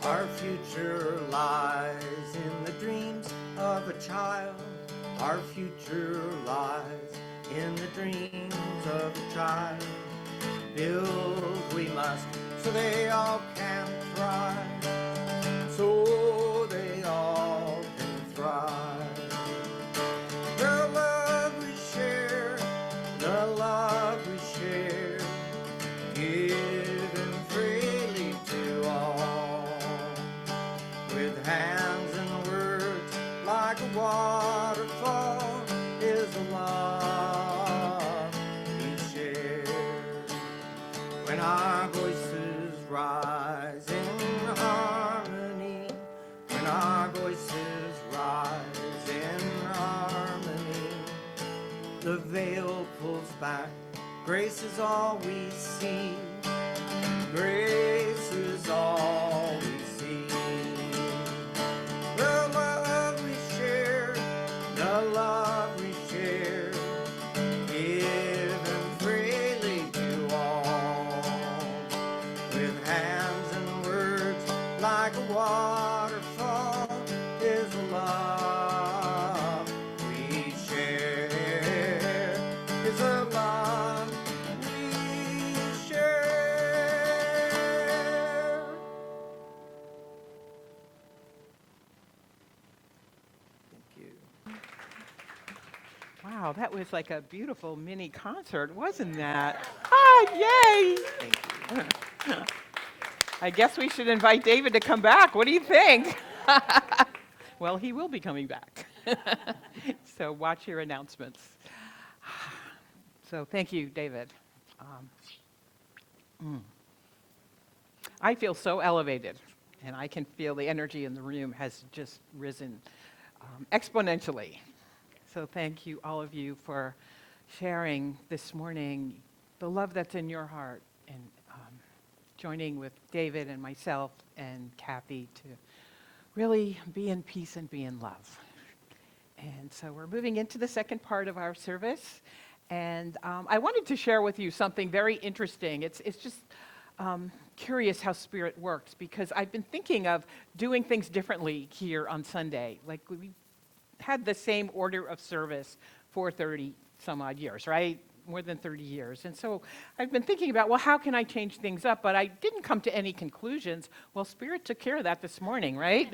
Our future lies in the dreams of a child. Our future lies in the dreams of a child. Build we must, so they all can thrive, so they all can thrive. The love we share, the love we share, given freely to all, with hands and words like a waterfall, is the love we share. When our voices rise in harmony, when our voices rise in harmony, the veil pulls back, grace is all we see, grace is all we see. The love we share, the love we share, given freely to all, with hands and words like a waterfall, is the love we share, is the love we share. you. Wow, that was like a beautiful mini concert, wasn't that? Ah, yay! Thank you. I guess we should invite David to come back. What do you think? Well, he will be coming back. So watch your announcements. So thank you, David. I feel so elevated, and I can feel the energy in the room has just risen exponentially. So thank you, all of you, for sharing this morning the love that's in your heart and joining with David and myself and Kathy to really be in peace and be in love. And so we're moving into the second part of our service. And I wanted to share with you something very interesting. It's just curious how Spirit works, because I've been thinking of doing things differently here on Sunday. Like we had the same order of service for 30 some odd years, right? More than 30 years. And so I've been thinking about, well, how can I change things up? But I didn't come to any conclusions. Well, Spirit took care of that this morning, right?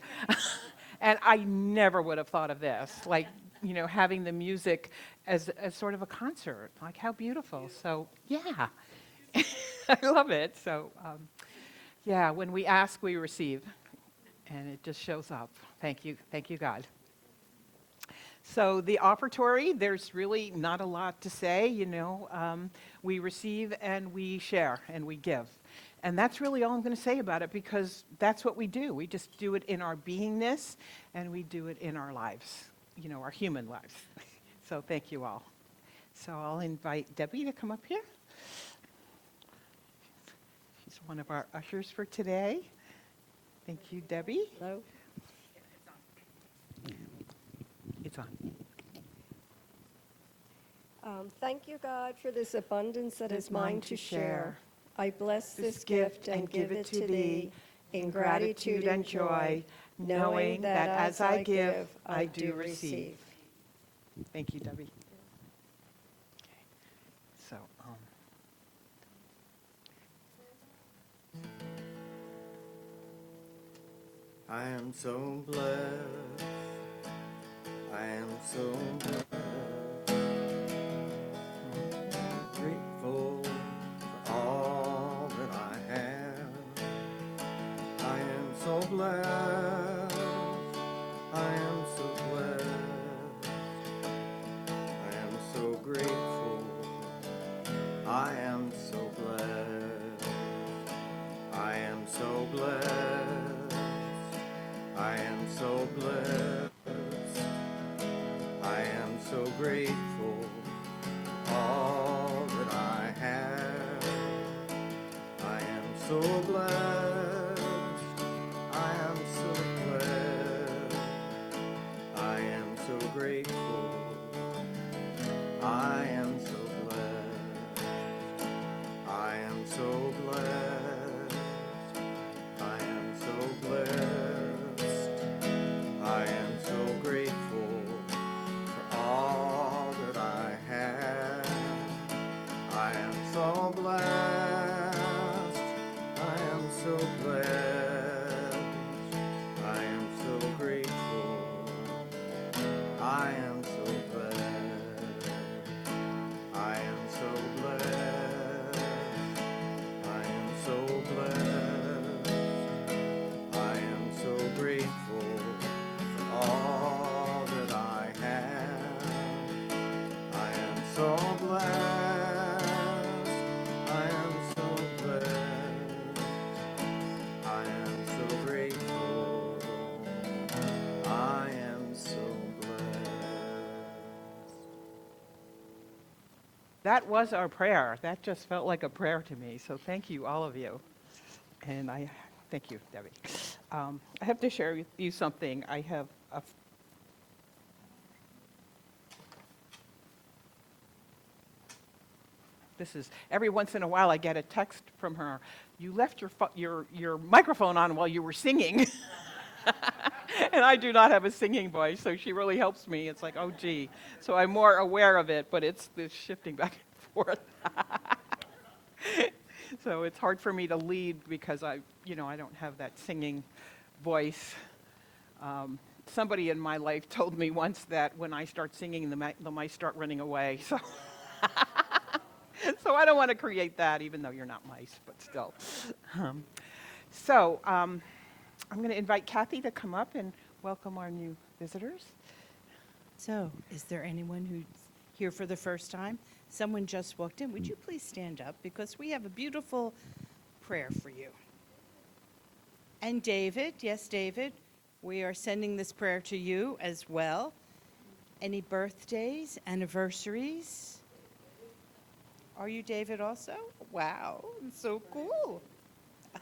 And I never would have thought of this, like, you know, having the music as sort of a concert. Like, how beautiful. So, yeah, I love it. So, yeah, when we ask, we receive. And it just shows up. Thank you. Thank you, God. So the offertory, there's really not a lot to say, you know. We receive and we share and we give. And that's really all I'm going to say about it, because that's what we do. We just do it in our beingness, and we do it in our lives, you know, our human lives. So thank you all. So I'll invite Debbie to come up here. She's one of our ushers for today. Thank you, Debbie. Hello. It's on. Thank you, God, for this abundance that is mine to share. I bless this gift and give it to thee in gratitude and joy, knowing that as I give, I do receive. Thank you, Debbie. Okay. So, I am so blessed. I am so blessed. Grateful for all that I have. I am so blessed. I am so blessed. I am so grateful. I am so blessed. I am so blessed. I am so blessed. I am so grateful for all that I have. I am so blessed. I am so blessed. I am so grateful. I am so blessed. I am so blessed. I am so blessed. I am so grateful for all that I have. I am so blessed. I am so blessed. I am so grateful. I am so blessed. I am so blessed. I am so blessed. I am so grateful for all that I have. I am so blessed. I am so blessed. I am so grateful. I am so blessed. that was our prayer. That just felt like a prayer to me. So thank you, all of you. And I thank you, Debbie. I have to share with you something. I have this is every once in a while I get a text from her. You left your microphone on while you were singing. And I do not have a singing voice, so she really helps me. It's like, oh, gee. So I'm more aware of it, but it's this shifting back and forth. So it's hard for me to lead because I don't have that singing voice. somebody in my life told me once that when I start singing, the mice start running away. So, so I don't want to create that, even though you're not mice, but still. Um, I'm going to invite Kathy to come up and welcome our new visitors. So, is there anyone who's here for the first time? Someone just walked in. Would you please stand up because we have a beautiful prayer for you. And David, yes, David, we are sending this prayer to you as well. Any birthdays, anniversaries? Are you David also? Wow, so cool.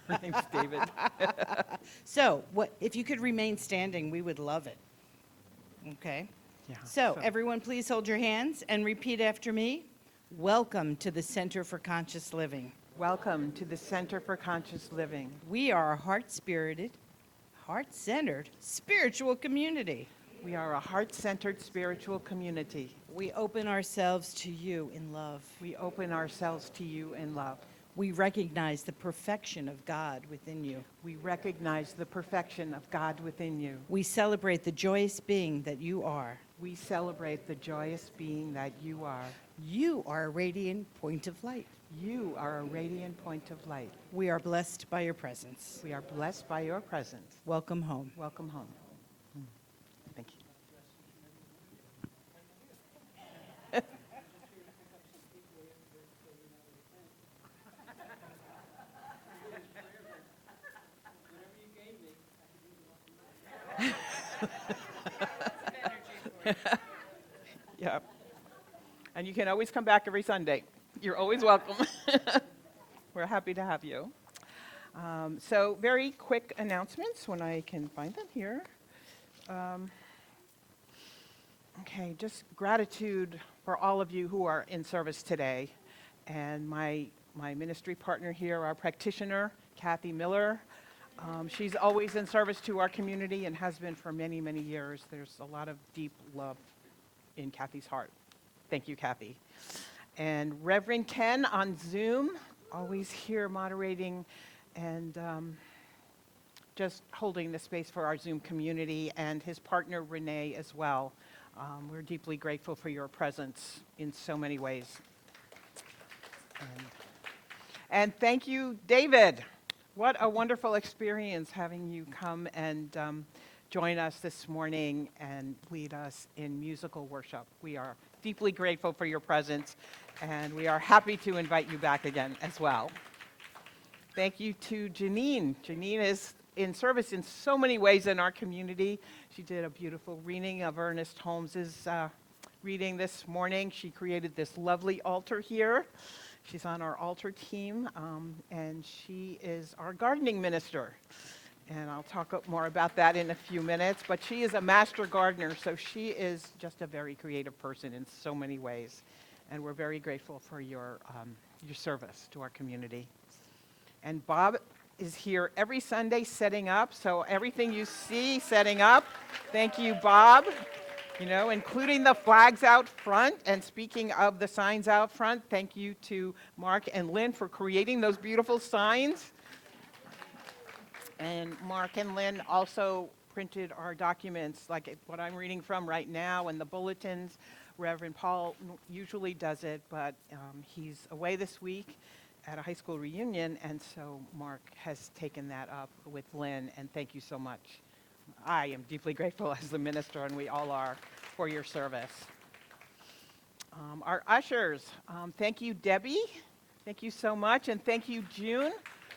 Her name's David. So, what if you could remain standing, we would love it. Okay. Yeah, So, everyone please hold your hands and repeat after me. Welcome to the Center for Conscious Living. Welcome to the Center for Conscious Living. We are a heart-spirited, heart-centered spiritual community. We are a heart-centered spiritual community. We open ourselves to you in love. We open ourselves to you in love. We recognize the perfection of God within you. We recognize the perfection of God within you. We celebrate the joyous being that you are. We celebrate the joyous being that you are. You are a radiant point of light. You are a radiant point of light. We are blessed by your presence. We are blessed by your presence. Welcome home. Welcome home. Thank you. Yeah. And you can always come back every Sunday. You're always welcome. We're happy to have you. So very quick announcements when I can find them here. Okay, just gratitude for all of you who are in service today. And my ministry partner here, our practitioner, Kathy Miller. She's always in service to our community and has been for many, many years. There's a lot of deep love in Kathy's heart. Thank you, Kathy. And Reverend Ken on Zoom, always here moderating and just holding the space for our Zoom community, and his partner Renee as well. We're deeply grateful for your presence in so many ways. And thank you, David. What a wonderful experience having you come and join us this morning and lead us in musical worship. We are deeply grateful for your presence, and we are happy to invite you back again as well. Thank you to Janine. Janine is in service in so many ways in our community. She did a beautiful reading of Ernest Holmes's reading this morning. She created this lovely altar here. She's on our altar team, and she is our gardening minister. And I'll talk more about that in a few minutes. But she is a master gardener, so she is just a very creative person in so many ways. And we're very grateful for your service to our community. And Bob is here every Sunday setting up. So everything you see setting up, thank you, Bob. You know, including the flags out front. And speaking of the signs out front, thank you to Mark and Lynn for creating those beautiful signs. And Mark and Lynn also printed our documents, like what I'm reading from right now, and the bulletins. Reverend Paul usually does it, but he's away this week at a high school reunion, and so Mark has taken that up with Lynn, and thank you so much. I am deeply grateful as the minister, and we all are, for your service. Our ushers, thank you, Debbie. Thank you so much, and thank you, June.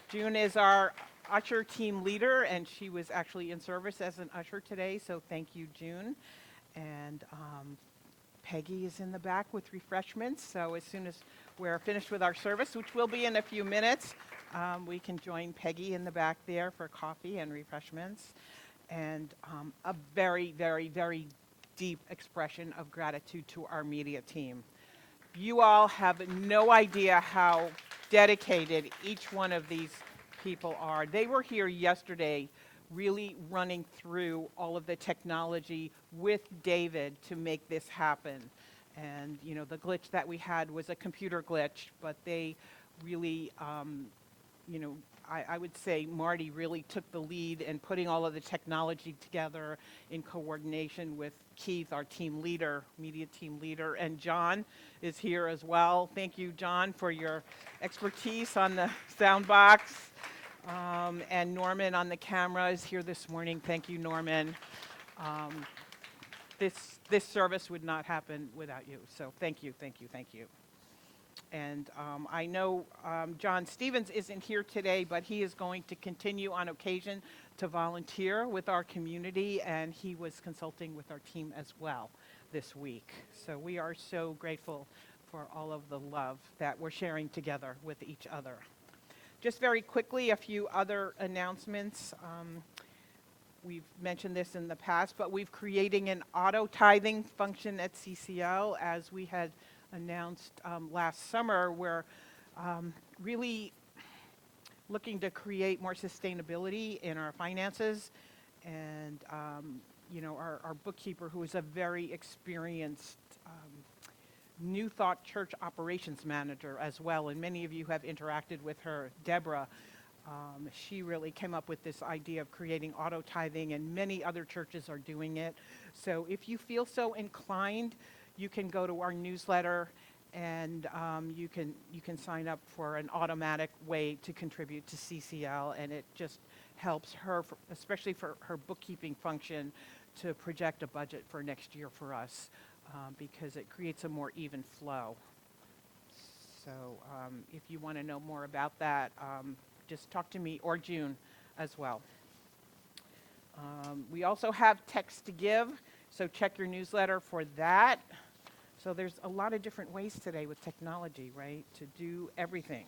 June is our usher team leader, and she was actually in service as an usher today, so thank you, June. And Peggy is in the back with refreshments, so as soon as we're finished with our service, which will be in a few minutes, we can join Peggy in the back there for coffee and refreshments. And a very, very, very deep expression of gratitude to our media team. You all have no idea how dedicated each one of these people are. They were here yesterday really running through all of the technology with David to make this happen. And, you know, the glitch that we had was a computer glitch, but they really, you know, I would say Marty really took the lead in putting all of the technology together in coordination with Keith, our team leader, media team leader, and John is here as well. Thank you, John, for your expertise on the sound box. And Norman on the camera is here this morning. Thank you, Norman. Um, this service would not happen without you. So thank you, thank you, thank you. And I know John Stevens isn't here today, but he is going to continue on occasion to volunteer with our community, and he was consulting with our team as well this week. So we are so grateful for all of the love that we're sharing together with each other. Just very quickly, a few other announcements. We've mentioned this in the past, but we've creating an auto tithing function at CCL, as we had announced last summer. We're really looking to create more sustainability in our finances, and our bookkeeper, who is a very experienced New Thought Church operations manager as well, and many of you have interacted with her, Deborah. She really came up with this idea of creating auto tithing, and many other churches are doing it. So if you feel so inclined, you can go to our newsletter, and you can sign up for an automatic way to contribute to CCL, and it just helps her, especially for her bookkeeping function, to project a budget for next year for us, because it creates a more even flow. So if you want to know more about that, just talk to me, or June as well. We also have text to give, so check your newsletter for that. So there's a lot of different ways today with technology, right, to do everything.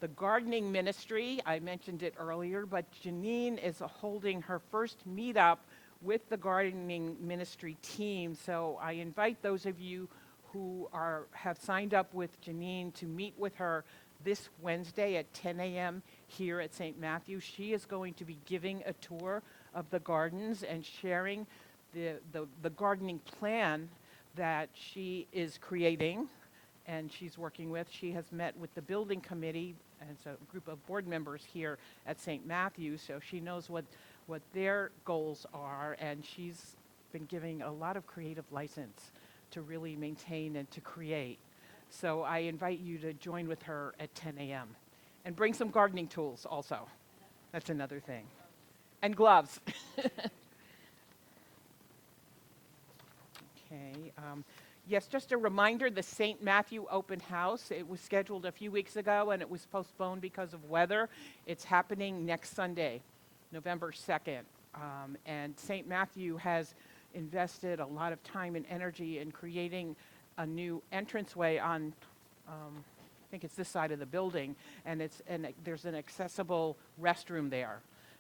The gardening ministry, I mentioned it earlier, but Janine is holding her first meetup with the gardening ministry team. So I invite those of you who have signed up with Janine to meet with her this Wednesday at 10 a.m. here at St. Matthew. She is going to be giving a tour of the gardens and sharing the gardening plan that she is creating and she's working with. She has met with the building committee, and it's a group of board members here at St. Matthew, so she knows what their goals are, and she's been giving a lot of creative license to really maintain and to create. So I invite you to join with her at 10 a.m. and bring some gardening tools also. That's another thing. And gloves. Okay. Yes, just a reminder, the St. Matthew Open House, it was scheduled a few weeks ago and it was postponed because of weather. It's happening next Sunday, November 2nd. And St. Matthew has invested a lot of time and energy in creating a new entranceway on, I think it's this side of the building, and there's an accessible restroom there,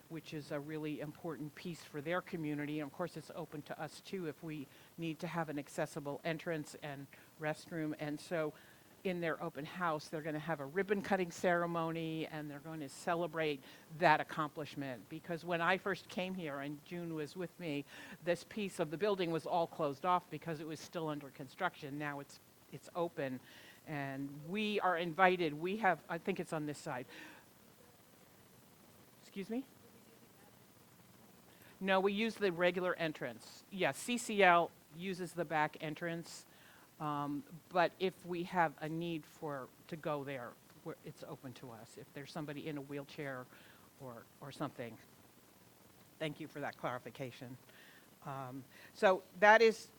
which is a really important piece for their community. And of course, it's open to us too if we need to have an accessible entrance and restroom. And so in their open house, they're going to have a ribbon cutting ceremony, and they're going to celebrate that accomplishment. Because when I first came here, and June was with me, this piece of the building was all closed off because it was still under construction. Now it's open, and we are invited. We have, I think it's on this side. Excuse me? No, we use the regular entrance. Yes, CCL uses the back entrance. But if we have a need to go there, it's open to us, if there's somebody in a wheelchair or something. Thank you for that clarification. So that is,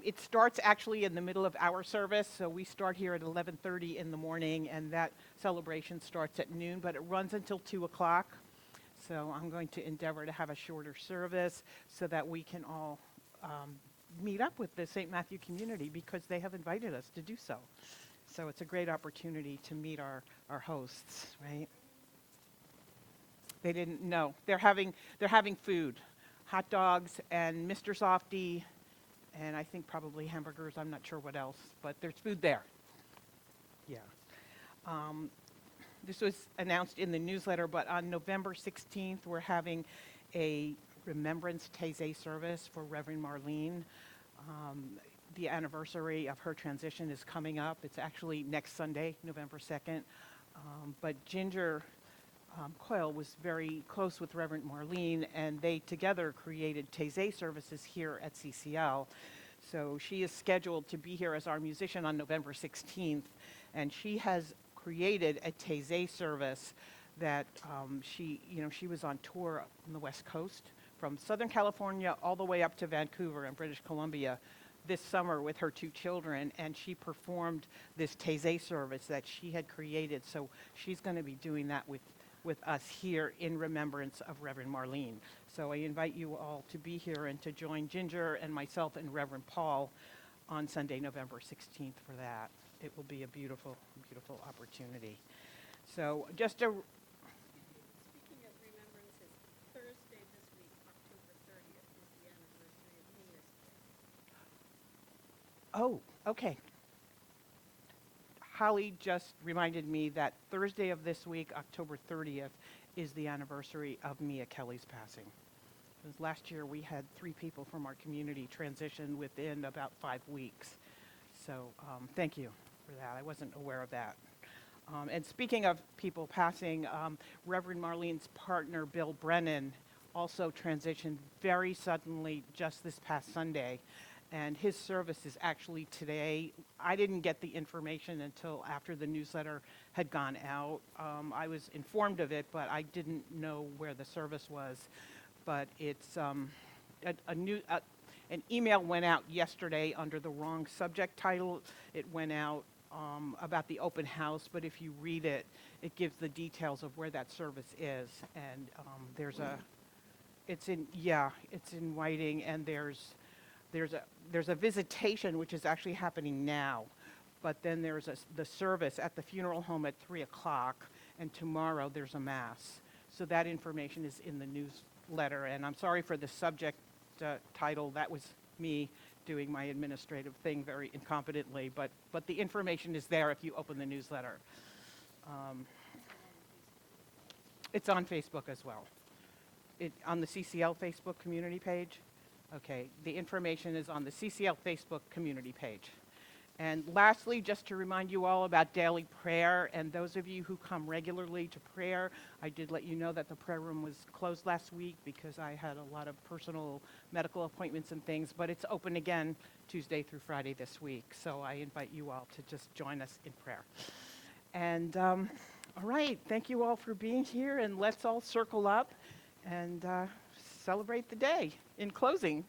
it starts actually in the middle of our service, so we start here at 11:30 in the morning, and that celebration starts at noon, but it runs until 2 o'clock. So I'm going to endeavor to have a shorter service so that we can all meet up with the St. Matthew community, because they have invited us to do so. So it's a great opportunity to meet our hosts, right? They didn't know. They're having food, hot dogs and Mr. Softy, and I think probably hamburgers. I'm not sure what else, but there's food there. Yeah. This was announced in the newsletter, but on November 16th, we're having a Remembrance Taizé service for Reverend Marlene. The anniversary of her transition is coming up. It's actually next Sunday, November 2nd. But Ginger Coyle was very close with Reverend Marlene, and they together created Taizé services here at CCL. So she is scheduled to be here as our musician on November 16th, and she has created a Taizé service that she was on tour on the West Coast from Southern California all the way up to Vancouver and British Columbia this summer with her two children, and she performed this Taizé service that she had created. So she's going to be doing that with us here in remembrance of Reverend Marlene. So I invite you all to be here and to join Ginger and myself and Reverend Paul on Sunday, November 16th for that. It will be a beautiful, beautiful opportunity. So just a... Speaking of remembrances, Thursday this week, October 30th, is the anniversary of Maire's birthday. Oh, okay. Holly just reminded me that Thursday of this week, October 30th, is the anniversary of Mia Kelly's passing. Because last year we had 3 people from our community transition within about 5 weeks. So thank you for that. I wasn't aware of that. And speaking of people passing, Reverend Marlene's partner, Bill Brennan, also transitioned very suddenly just this past Sunday. And his service is actually today. I didn't get the information until after the newsletter had gone out. I was informed of it, but I didn't know where the service was. But it's an email went out yesterday under the wrong subject title. It went out about the open house, but if you read it, it gives the details of where that service is. And it's in Whiting, and there's a visitation which is actually happening now, but then there's the service at the funeral home at 3 o'clock, and tomorrow there's a mass. So that information is in the newsletter, and I'm sorry for the subject title. That was me doing my administrative thing very incompetently, but the information is there if you open the newsletter. It's on Facebook as well. On the CCL Facebook community page. Okay, the information is on the CCL Facebook community page. And lastly, just to remind you all about daily prayer, and those of you who come regularly to prayer, I did let you know that the prayer room was closed last week because I had a lot of personal medical appointments and things, but it's open again Tuesday through Friday this week. So I invite you all to just join us in prayer. And all right, thank you all for being here, and let's all circle up and celebrate the day in closing.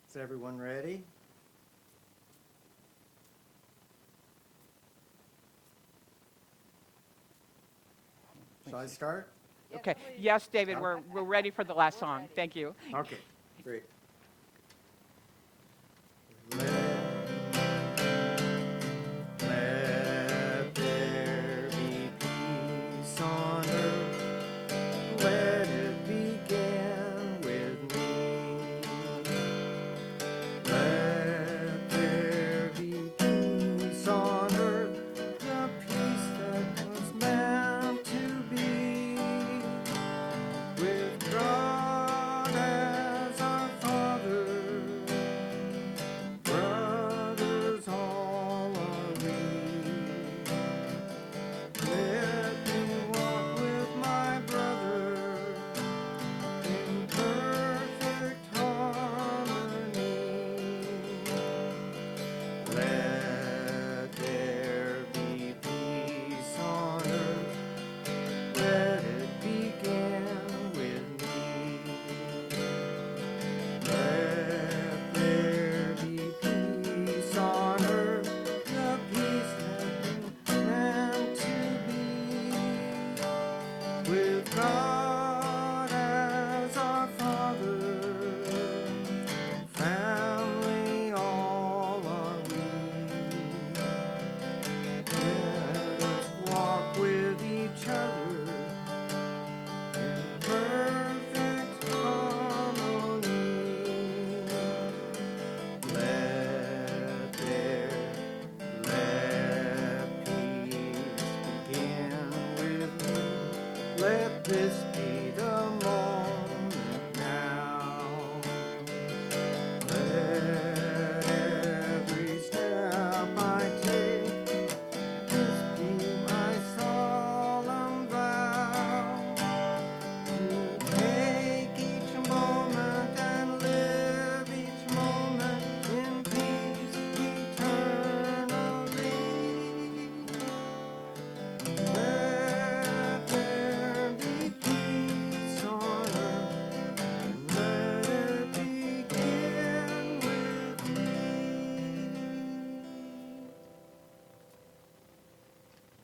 Is everyone ready? Shall I start? Okay. Yes, David, we're ready for the last song. Thank you. Okay, great. Let there be peace on earth. Let it begin with me. Let there be peace on earth, the peace that was meant to be. With God as our Father.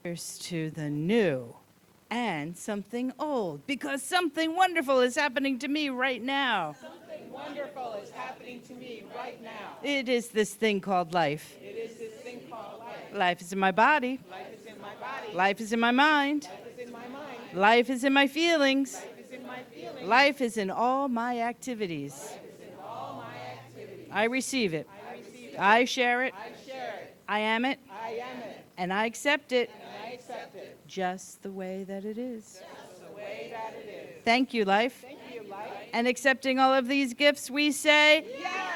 Here's to the new and something old, because something wonderful is happening to me right now. Something wonderful is happening to me right now. It is this thing called life. It is this thing called life. Life is in my body. Life is in my body. Life is in my mind. Life is in my mind. Life is in my feelings. Life is in my feelings. Life is in all my activities. Life is in all my activities. I receive it. I receive it. I share it. I share it. I am it. I am it. And I accept it And I accept it. just the way that it is. Just the way that it is. Thank you, life. Thank you, life. And accepting all of these gifts, we say, Yes!